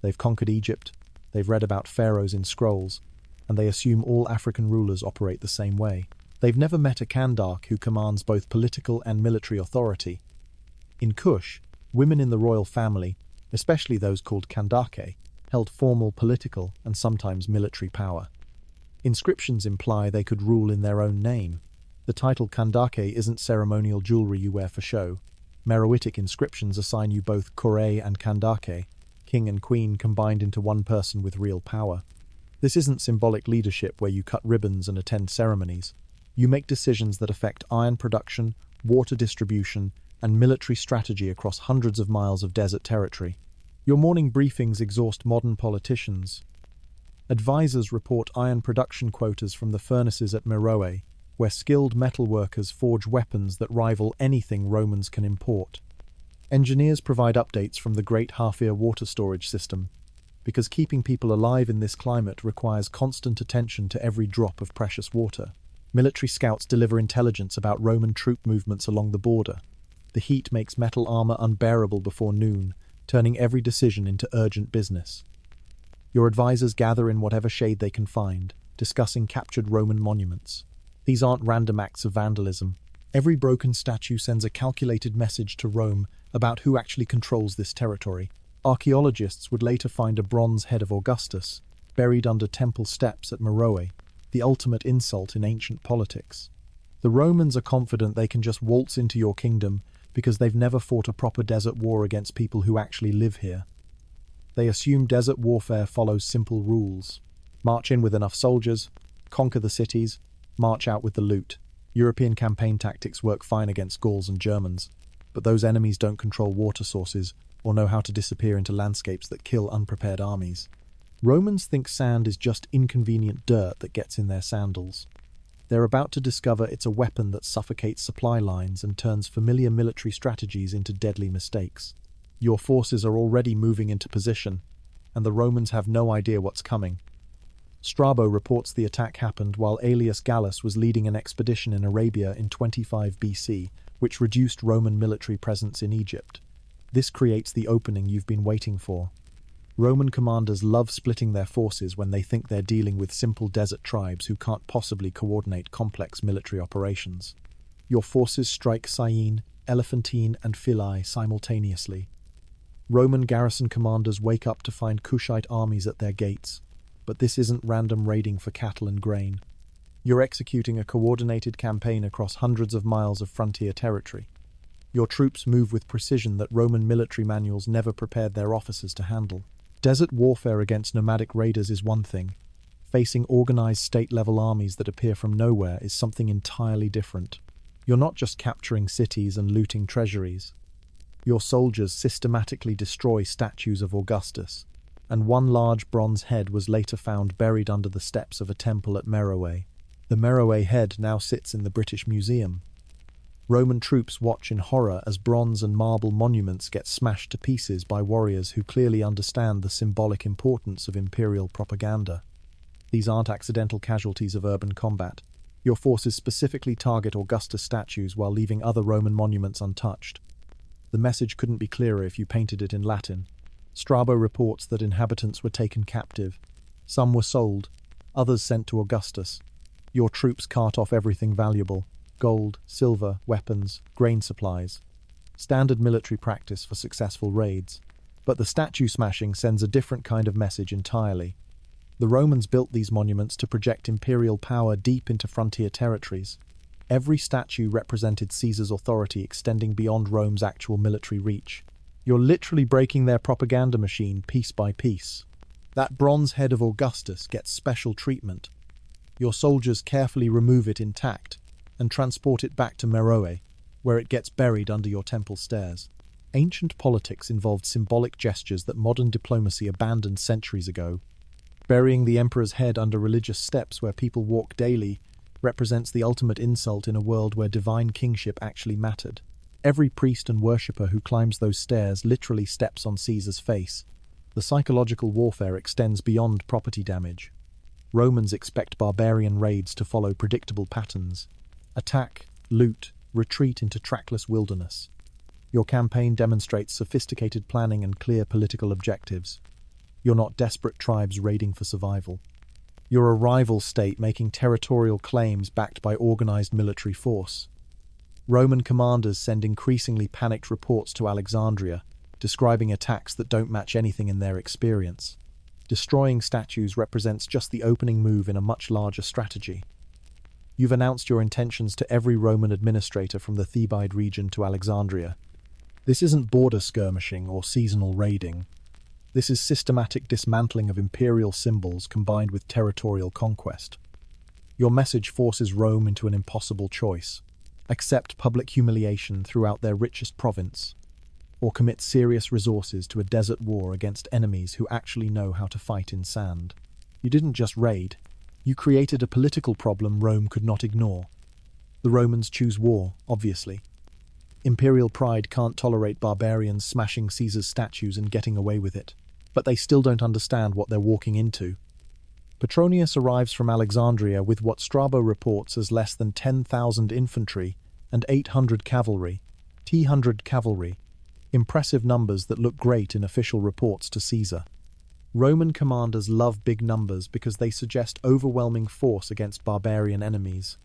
They've conquered Egypt, they've read about pharaohs in scrolls, and they assume all African rulers operate the same way. They've never met a Kandark who commands both political and military authority. In Kush, women in the royal family, especially those called Kandake, held formal political and sometimes military power. Inscriptions imply they could rule in their own name. The title Kandake isn't ceremonial jewelry you wear for show. Meroitic inscriptions assign you both Kore and Kandake, king and queen combined into one person with real power. This isn't symbolic leadership where you cut ribbons and attend ceremonies. You make decisions that affect iron production, water distribution, and military strategy across hundreds of miles of desert territory. Your morning briefings exhaust modern politicians. Advisors report iron production quotas from the furnaces at Meroe, where skilled metal workers forge weapons that rival anything Romans can import. Engineers provide updates from the Great Hafir water storage system, because keeping people alive in this climate requires constant attention to every drop of precious water. Military scouts deliver intelligence about Roman troop movements along the border. The heat makes metal armor unbearable before noon, turning every decision into urgent business. Your advisors gather in whatever shade they can find, discussing captured Roman monuments. These aren't random acts of vandalism. Every broken statue sends a calculated message to Rome about who actually controls this territory. Archaeologists would later find a bronze head of Augustus, buried under temple steps at Meroe, the ultimate insult in ancient politics. The Romans are confident they can just waltz into your kingdom because they've never fought a proper desert war against people who actually live here. They assume desert warfare follows simple rules. March in with enough soldiers, conquer the cities, march out with the loot. European campaign tactics work fine against Gauls and Germans, but those enemies don't control water sources or know how to disappear into landscapes that kill unprepared armies. Romans think sand is just inconvenient dirt that gets in their sandals. They're about to discover it's a weapon that suffocates supply lines and turns familiar military strategies into deadly mistakes. Your forces are already moving into position, and the Romans have no idea what's coming. Strabo reports the attack happened while Aelius Gallus was leading an expedition in Arabia in 25 BC, which reduced Roman military presence in Egypt. This creates the opening you've been waiting for. Roman commanders love splitting their forces when they think they're dealing with simple desert tribes who can't possibly coordinate complex military operations. Your forces strike Syene, Elephantine, and Philae simultaneously. Roman garrison commanders wake up to find Kushite armies at their gates, but this isn't random raiding for cattle and grain. You're executing a coordinated campaign across hundreds of miles of frontier territory. Your troops move with precision that Roman military manuals never prepared their officers to handle. Desert warfare against nomadic raiders is one thing. Facing organized state-level armies that appear from nowhere is something entirely different. You're not just capturing cities and looting treasuries. Your soldiers systematically destroy statues of Augustus, and one large bronze head was later found buried under the steps of a temple at Meroe. The Meroe head now sits in the British Museum. Roman troops watch in horror as bronze and marble monuments get smashed to pieces by warriors who clearly understand the symbolic importance of imperial propaganda. These aren't accidental casualties of urban combat. Your forces specifically target Augustus statues while leaving other Roman monuments untouched. The message couldn't be clearer if you painted it in Latin. Strabo reports that inhabitants were taken captive. Some were sold, others sent to Augustus. Your troops cart off everything valuable: gold, silver, weapons, grain supplies. Standard military practice for successful raids. But the statue smashing sends a different kind of message entirely. The Romans built these monuments to project imperial power deep into frontier territories. Every statue represented Caesar's authority extending beyond Rome's actual military reach. You're literally breaking their propaganda machine piece by piece. That bronze head of Augustus gets special treatment. Your soldiers carefully remove it intact and transport it back to Meroe, where it gets buried under your temple stairs. Ancient politics involved symbolic gestures that modern diplomacy abandoned centuries ago. Burying the emperor's head under religious steps where people walk daily represents the ultimate insult in a world where divine kingship actually mattered. Every priest and worshipper who climbs those stairs literally steps on Caesar's face. The psychological warfare extends beyond property damage. Romans expect barbarian raids to follow predictable patterns: attack, loot, retreat into trackless wilderness. Your campaign demonstrates sophisticated planning and clear political objectives. You're not desperate tribes raiding for survival. You're a rival state making territorial claims backed by organized military force. Roman commanders send increasingly panicked reports to Alexandria, describing attacks that don't match anything in their experience. Destroying statues represents just the opening move in a much larger strategy. You've announced your intentions to every Roman administrator from the Thebaid region to Alexandria. This isn't border skirmishing or seasonal raiding. This is systematic dismantling of imperial symbols combined with territorial conquest. Your message forces Rome into an impossible choice: accept public humiliation throughout their richest province, or commit serious resources to a desert war against enemies who actually know how to fight in sand. You didn't just raid, you created a political problem Rome could not ignore. The Romans choose war, obviously. Imperial pride can't tolerate barbarians smashing Caesar's statues and getting away with it, but they still don't understand what they're walking into. Petronius arrives from Alexandria with what Strabo reports as less than 10,000 infantry and 800 cavalry, T-100 cavalry, impressive numbers that look great in official reports to Caesar. Roman commanders love big numbers because they suggest overwhelming force against barbarian enemies.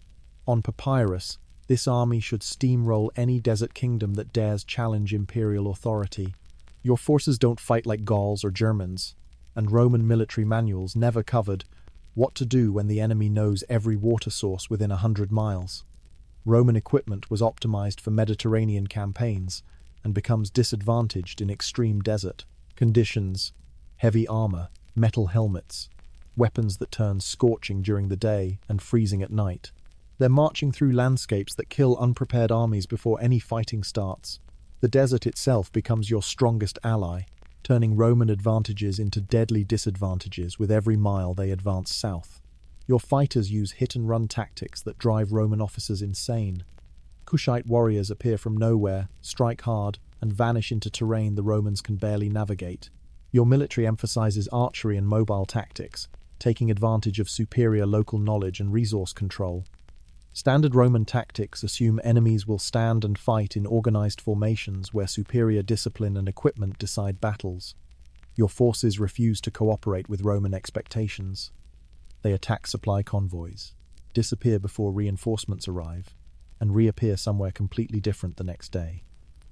On papyrus, this army should steamroll any desert kingdom that dares challenge imperial authority. Your forces don't fight like Gauls or Germans, and Roman military manuals never covered what to do when the enemy knows every water source within 100 miles. Roman equipment was optimized for Mediterranean campaigns and becomes disadvantaged in extreme desert conditions: heavy armor, metal helmets, weapons that turn scorching during the day and freezing at night. They're marching through landscapes that kill unprepared armies before any fighting starts. The desert itself becomes your strongest ally, turning Roman advantages into deadly disadvantages with every mile they advance south. Your fighters use hit-and-run tactics that drive Roman officers insane. Kushite warriors appear from nowhere, strike hard, and vanish into terrain the Romans can barely navigate. Your military emphasizes archery and mobile tactics, taking advantage of superior local knowledge and resource control. Standard Roman tactics assume enemies will stand and fight in organized formations where superior discipline and equipment decide battles. Your forces refuse to cooperate with Roman expectations. They attack supply convoys, disappear before reinforcements arrive, and reappear somewhere completely different the next day.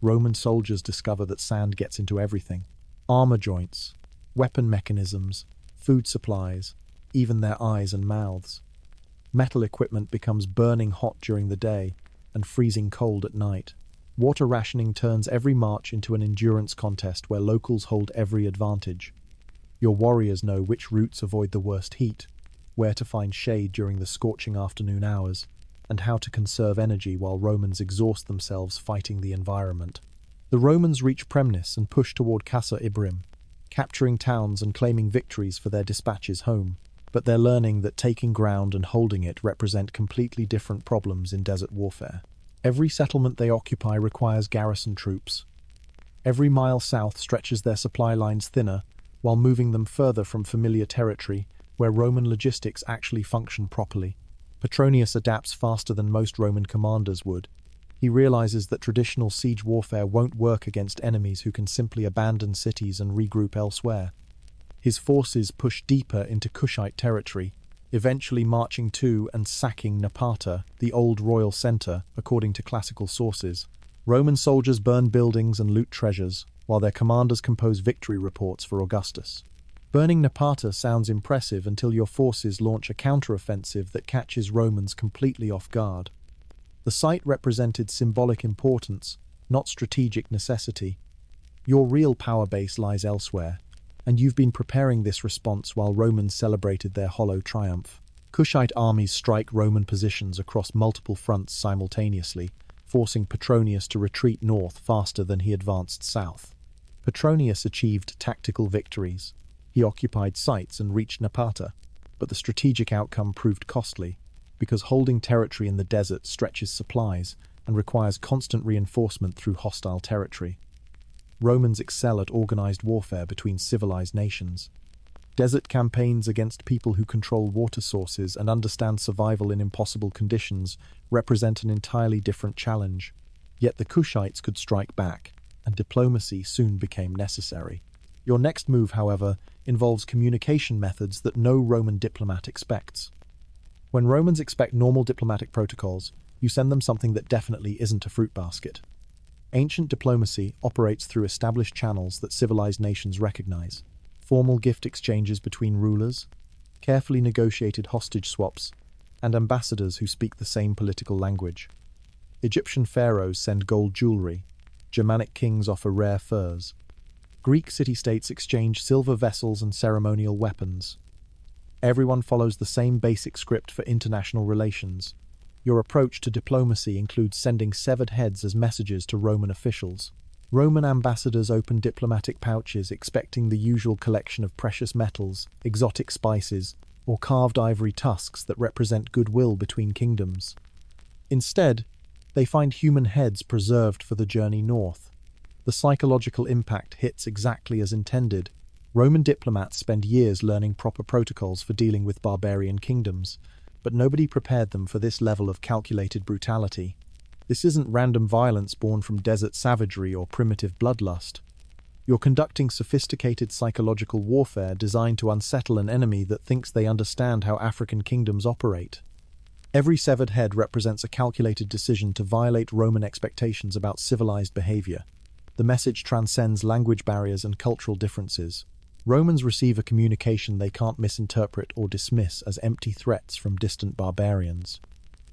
Roman soldiers discover that sand gets into everything: armor joints, weapon mechanisms, food supplies, even their eyes and mouths. Metal equipment becomes burning hot during the day and freezing cold at night. Water rationing turns every march into an endurance contest where locals hold every advantage. Your warriors know which routes avoid the worst heat, where to find shade during the scorching afternoon hours, and how to conserve energy while Romans exhaust themselves fighting the environment. The Romans reach Premnis and push toward Casa Ibrim, capturing towns and claiming victories for their dispatches home. But they're learning that taking ground and holding it represent completely different problems in desert warfare. Every settlement they occupy requires garrison troops. Every mile south stretches their supply lines thinner, while moving them further from familiar territory where Roman logistics actually function properly. Petronius adapts faster than most Roman commanders would. He realizes that traditional siege warfare won't work against enemies who can simply abandon cities and regroup elsewhere. His forces push deeper into Kushite territory, eventually marching to and sacking Napata, the old royal center, according to classical sources. Roman soldiers burn buildings and loot treasures, while their commanders compose victory reports for Augustus. Burning Napata sounds impressive until your forces launch a counteroffensive that catches Romans completely off guard. The site represented symbolic importance, not strategic necessity. Your real power base lies elsewhere, and you've been preparing this response while Romans celebrated their hollow triumph. Kushite armies strike Roman positions across multiple fronts simultaneously, forcing Petronius to retreat north faster than he advanced south. Petronius achieved tactical victories. He occupied sites and reached Napata, but the strategic outcome proved costly, because holding territory in the desert stretches supplies and requires constant reinforcement through hostile territory. Romans excel at organized warfare between civilized nations. Desert campaigns against people who control water sources and understand survival in impossible conditions represent an entirely different challenge. Yet the Kushites could strike back, and diplomacy soon became necessary. Your next move, however, involves communication methods that no Roman diplomat expects. When Romans expect normal diplomatic protocols, you send them something that definitely isn't a fruit basket. Ancient diplomacy operates through established channels that civilized nations recognize. Formal gift exchanges between rulers, carefully negotiated hostage swaps, and ambassadors who speak the same political language. Egyptian pharaohs send gold jewelry. Germanic kings offer rare furs. Greek city-states exchange silver vessels and ceremonial weapons. Everyone follows the same basic script for international relations. Your approach to diplomacy includes sending severed heads as messages to Roman officials. Roman ambassadors open diplomatic pouches expecting the usual collection of precious metals, exotic spices, or carved ivory tusks that represent goodwill between kingdoms. Instead, they find human heads preserved for the journey north. The psychological impact hits exactly as intended. Roman diplomats spend years learning proper protocols for dealing with barbarian kingdoms, but nobody prepared them for this level of calculated brutality. This isn't random violence born from desert savagery or primitive bloodlust. You're conducting sophisticated psychological warfare designed to unsettle an enemy that thinks they understand how African kingdoms operate. Every severed head represents a calculated decision to violate Roman expectations about civilized behavior. The message transcends language barriers and cultural differences. Romans receive a communication they can't misinterpret or dismiss as empty threats from distant barbarians.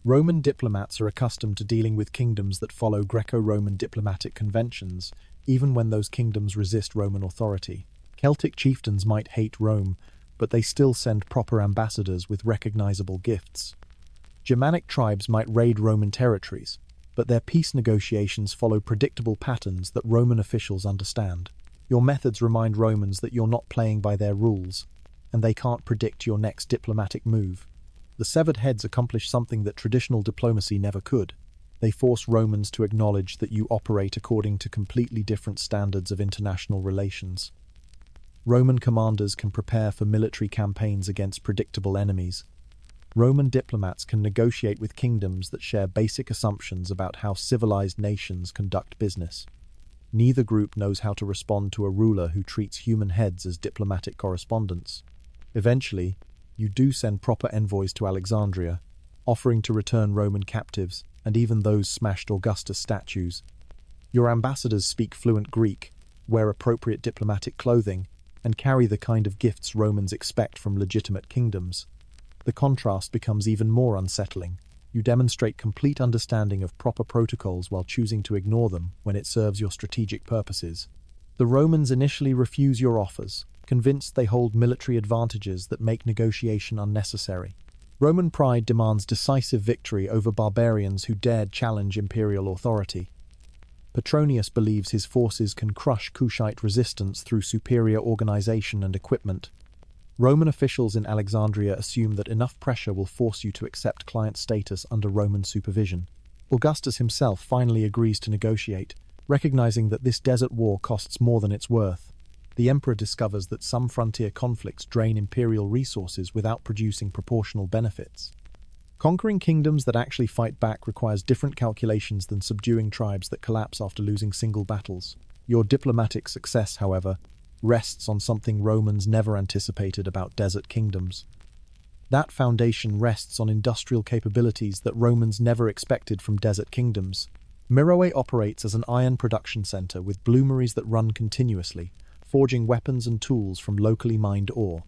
Roman diplomats are accustomed to dealing with kingdoms that follow Greco-Roman diplomatic conventions, even when those kingdoms resist Roman authority. Celtic chieftains might hate Rome, but they still send proper ambassadors with recognizable gifts. Germanic tribes might raid Roman territories, but their peace negotiations follow predictable patterns that Roman officials understand. Your methods remind Romans that you're not playing by their rules, and they can't predict your next diplomatic move. The severed heads accomplish something that traditional diplomacy never could. They force Romans to acknowledge that you operate according to completely different standards of international relations. Roman commanders can prepare for military campaigns against predictable enemies. Roman diplomats can negotiate with kingdoms that share basic assumptions about how civilized nations conduct business. Neither group knows how to respond to a ruler who treats human heads as diplomatic correspondents. Eventually, you do send proper envoys to Alexandria, offering to return Roman captives and even those smashed Augustus statues. Your ambassadors speak fluent Greek, wear appropriate diplomatic clothing, and carry the kind of gifts Romans expect from legitimate kingdoms. The contrast becomes even more unsettling. You demonstrate complete understanding of proper protocols while choosing to ignore them when it serves your strategic purposes. The Romans initially refuse your offers, convinced they hold military advantages that make negotiation unnecessary. Roman pride demands decisive victory over barbarians who dared challenge imperial authority. Petronius believes his forces can crush Kushite resistance through superior organization and equipment. Roman officials in Alexandria assume that enough pressure will force you to accept client status under Roman supervision. Augustus himself finally agrees to negotiate, recognizing that this desert war costs more than it's worth. The emperor discovers that some frontier conflicts drain imperial resources without producing proportional benefits. Conquering kingdoms that actually fight back requires different calculations than subduing tribes that collapse after losing single battles. Your diplomatic success, however, rests on something Romans never anticipated about desert kingdoms. That foundation rests on industrial capabilities that Romans never expected from desert kingdoms. Meroe operates as an iron production center with bloomeries that run continuously, forging weapons and tools from locally mined ore.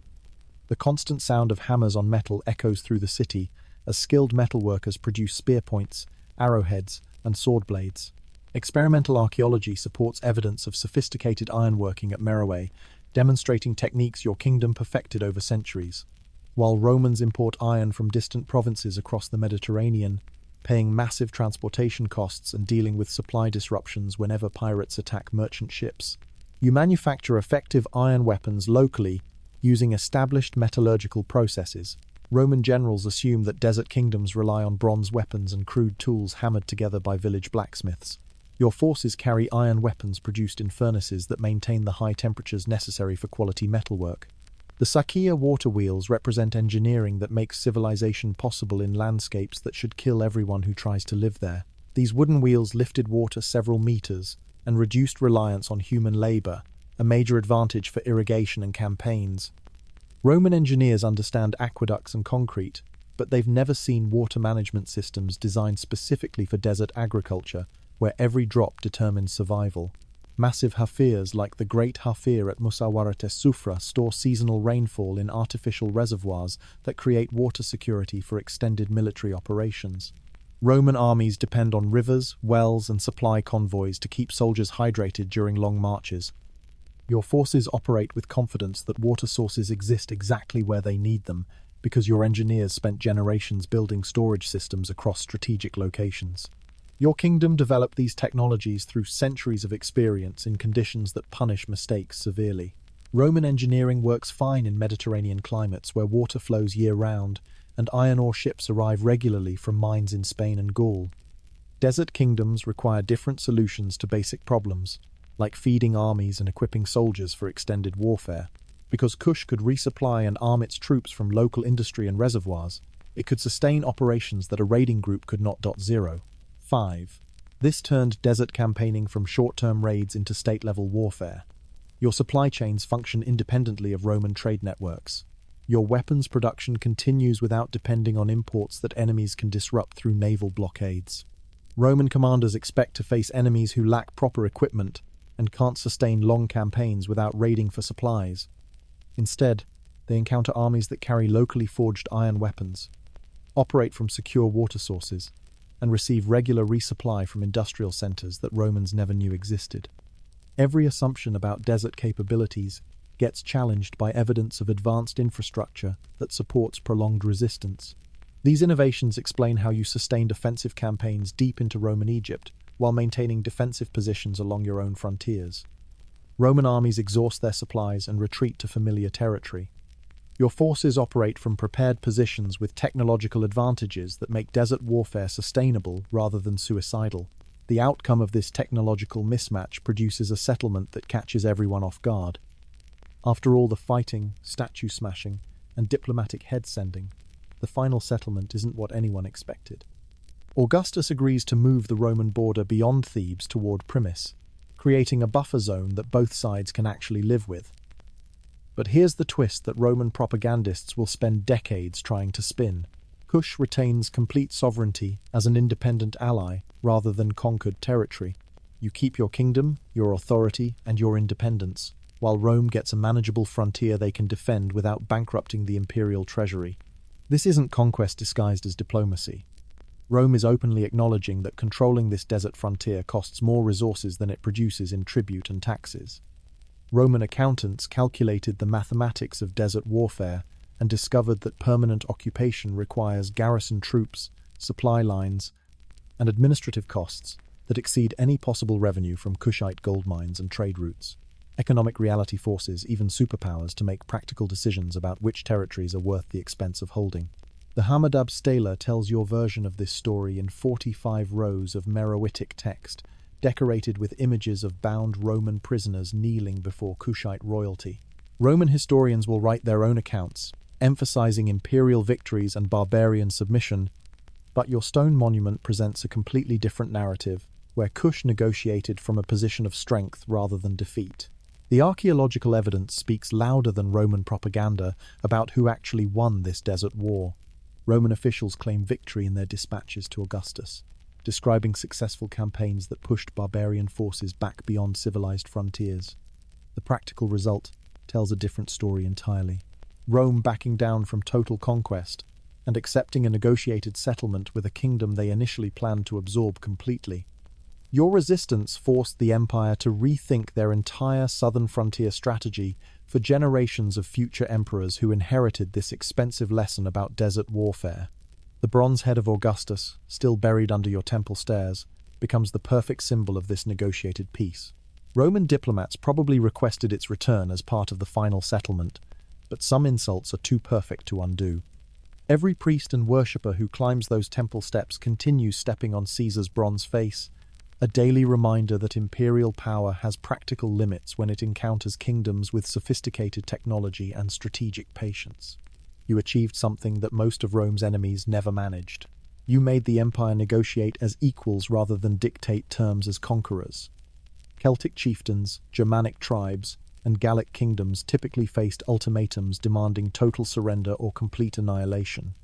The constant sound of hammers on metal echoes through the city as skilled metalworkers produce spear points, arrowheads, and sword blades. Experimental archaeology supports evidence of sophisticated ironworking at Meroe, demonstrating techniques your kingdom perfected over centuries. While Romans import iron from distant provinces across the Mediterranean, paying massive transportation costs and dealing with supply disruptions whenever pirates attack merchant ships. You manufacture effective iron weapons locally using established metallurgical processes. Roman generals assume that desert kingdoms rely on bronze weapons and crude tools hammered together by village blacksmiths. Your forces carry iron weapons produced in furnaces that maintain the high temperatures necessary for quality metalwork. The Sakia water wheels represent engineering that makes civilization possible in landscapes that should kill everyone who tries to live there. These wooden wheels lifted water several meters and reduced reliance on human labor, a major advantage for irrigation and campaigns. Roman engineers understand aqueducts and concrete, but they've never seen water management systems designed specifically for desert agriculture, where every drop determines survival. Massive hafirs like the Great Hafir at Musawarat Sufra store seasonal rainfall in artificial reservoirs that create water security for extended military operations. Roman armies depend on rivers, wells, and supply convoys to keep soldiers hydrated during long marches. Your forces operate with confidence that water sources exist exactly where they need them, because your engineers spent generations building storage systems across strategic locations. Your kingdom developed these technologies through centuries of experience in conditions that punish mistakes severely. Roman engineering works fine in Mediterranean climates where water flows year-round, and iron ore ships arrive regularly from mines in Spain and Gaul. Desert kingdoms require different solutions to basic problems, like feeding armies and equipping soldiers for extended warfare. Because Kush could resupply and arm its troops from local industry and reservoirs, it could sustain operations that a raiding group could not. 5. This turned desert campaigning from short-term raids into state-level warfare. Your supply chains function independently of Roman trade networks. Your weapons production continues without depending on imports that enemies can disrupt through naval blockades. Roman commanders expect to face enemies who lack proper equipment and can't sustain long campaigns without raiding for supplies. Instead, they encounter armies that carry locally forged iron weapons, operate from secure water sources, and receive regular resupply from industrial centers that Romans never knew existed. Every assumption about desert capabilities gets challenged by evidence of advanced infrastructure that supports prolonged resistance. These innovations explain how you sustained offensive campaigns deep into Roman Egypt while maintaining defensive positions along your own frontiers. Roman armies exhaust their supplies and retreat to familiar territory. Your forces operate from prepared positions with technological advantages that make desert warfare sustainable rather than suicidal. The outcome of this technological mismatch produces a settlement that catches everyone off guard. After all the fighting, statue smashing, and diplomatic head-sending, the final settlement isn't what anyone expected. Augustus agrees to move the Roman border beyond Thebes toward Primis, creating a buffer zone that both sides can actually live with. But here's the twist that Roman propagandists will spend decades trying to spin. Kush retains complete sovereignty as an independent ally rather than conquered territory. You keep your kingdom, your authority, and your independence, while Rome gets a manageable frontier they can defend without bankrupting the imperial treasury. This isn't conquest disguised as diplomacy. Rome is openly acknowledging that controlling this desert frontier costs more resources than it produces in tribute and taxes. Roman accountants calculated the mathematics of desert warfare and discovered that permanent occupation requires garrison troops, supply lines, and administrative costs that exceed any possible revenue from Kushite gold mines and trade routes. Economic reality forces even superpowers to make practical decisions about which territories are worth the expense of holding. The Hammurabi Stela tells your version of this story in 45 rows of Meroitic text, decorated with images of bound Roman prisoners kneeling before Kushite royalty. Roman historians will write their own accounts, emphasizing imperial victories and barbarian submission, but your stone monument presents a completely different narrative, where Kush negotiated from a position of strength rather than defeat. The archaeological evidence speaks louder than Roman propaganda about who actually won this desert war. Roman officials claim victory in their dispatches to Augustus, describing successful campaigns that pushed barbarian forces back beyond civilized frontiers. The practical result tells a different story entirely. Rome backing down from total conquest and accepting a negotiated settlement with a kingdom they initially planned to absorb completely. Your resistance forced the empire to rethink their entire southern frontier strategy for generations of future emperors who inherited this expensive lesson about desert warfare. The bronze head of Augustus, still buried under your temple stairs, becomes the perfect symbol of this negotiated peace. Roman diplomats probably requested its return as part of the final settlement, but some insults are too perfect to undo. Every priest and worshipper who climbs those temple steps continues stepping on Caesar's bronze face, a daily reminder that imperial power has practical limits when it encounters kingdoms with sophisticated technology and strategic patience. You achieved something that most of Rome's enemies never managed. You made the empire negotiate as equals rather than dictate terms as conquerors. Celtic chieftains, Germanic tribes, and Gallic kingdoms typically faced ultimatums demanding total surrender or complete annihilation.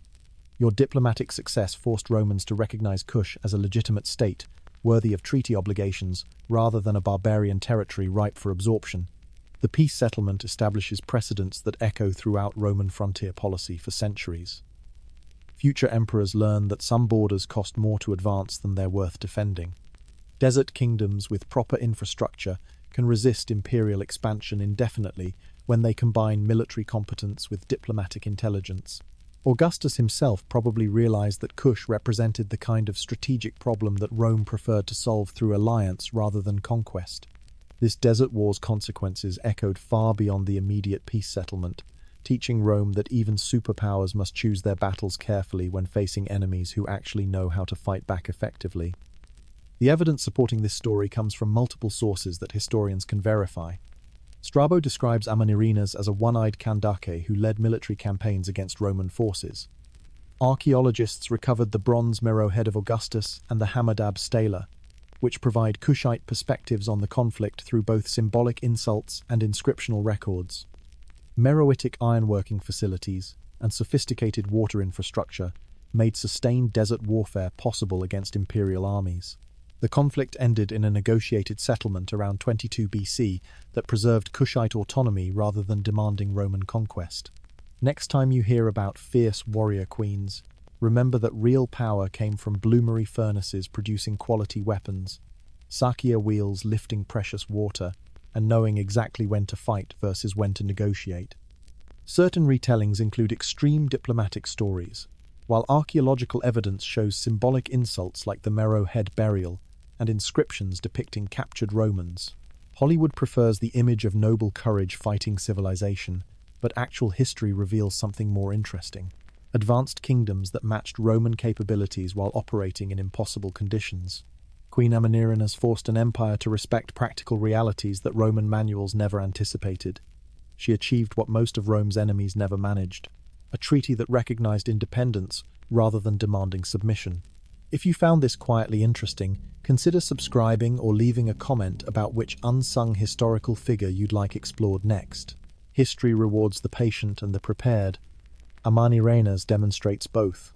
Your diplomatic success forced Romans to recognize Kush as a legitimate state, worthy of treaty obligations, rather than a barbarian territory ripe for absorption. The peace settlement establishes precedents that echo throughout Roman frontier policy for centuries. Future emperors learn that some borders cost more to advance than they're worth defending. Desert kingdoms with proper infrastructure can resist imperial expansion indefinitely when they combine military competence with diplomatic intelligence. Augustus himself probably realized that Kush represented the kind of strategic problem that Rome preferred to solve through alliance rather than conquest. This desert war's consequences echoed far beyond the immediate peace settlement, teaching Rome that even superpowers must choose their battles carefully when facing enemies who actually know how to fight back effectively. The evidence supporting this story comes from multiple sources that historians can verify. Strabo describes Amanirenas as a one-eyed Kandake who led military campaigns against Roman forces. Archaeologists recovered the bronze Mero head of Augustus and the Hammadab stela, which provide Kushite perspectives on the conflict through both symbolic insults and inscriptional records. Meroitic ironworking facilities and sophisticated water infrastructure made sustained desert warfare possible against imperial armies. The conflict ended in a negotiated settlement around 22 BC that preserved Kushite autonomy rather than demanding Roman conquest. Next time you hear about fierce warrior queens, remember that real power came from bloomery furnaces producing quality weapons, sakia wheels lifting precious water, and knowing exactly when to fight versus when to negotiate. Certain retellings include extreme diplomatic stories, while archaeological evidence shows symbolic insults like the Mero head burial and inscriptions depicting captured Romans. Hollywood prefers the image of noble courage fighting civilization, but actual history reveals something more interesting. Advanced kingdoms that matched Roman capabilities while operating in impossible conditions. Queen Amanirenas forced an empire to respect practical realities that Roman manuals never anticipated. She achieved what most of Rome's enemies never managed, a treaty that recognized independence rather than demanding submission. If you found this quietly interesting, consider subscribing or leaving a comment about which unsung historical figure you'd like explored next. History rewards the patient and the prepared. Amanirenas demonstrates both.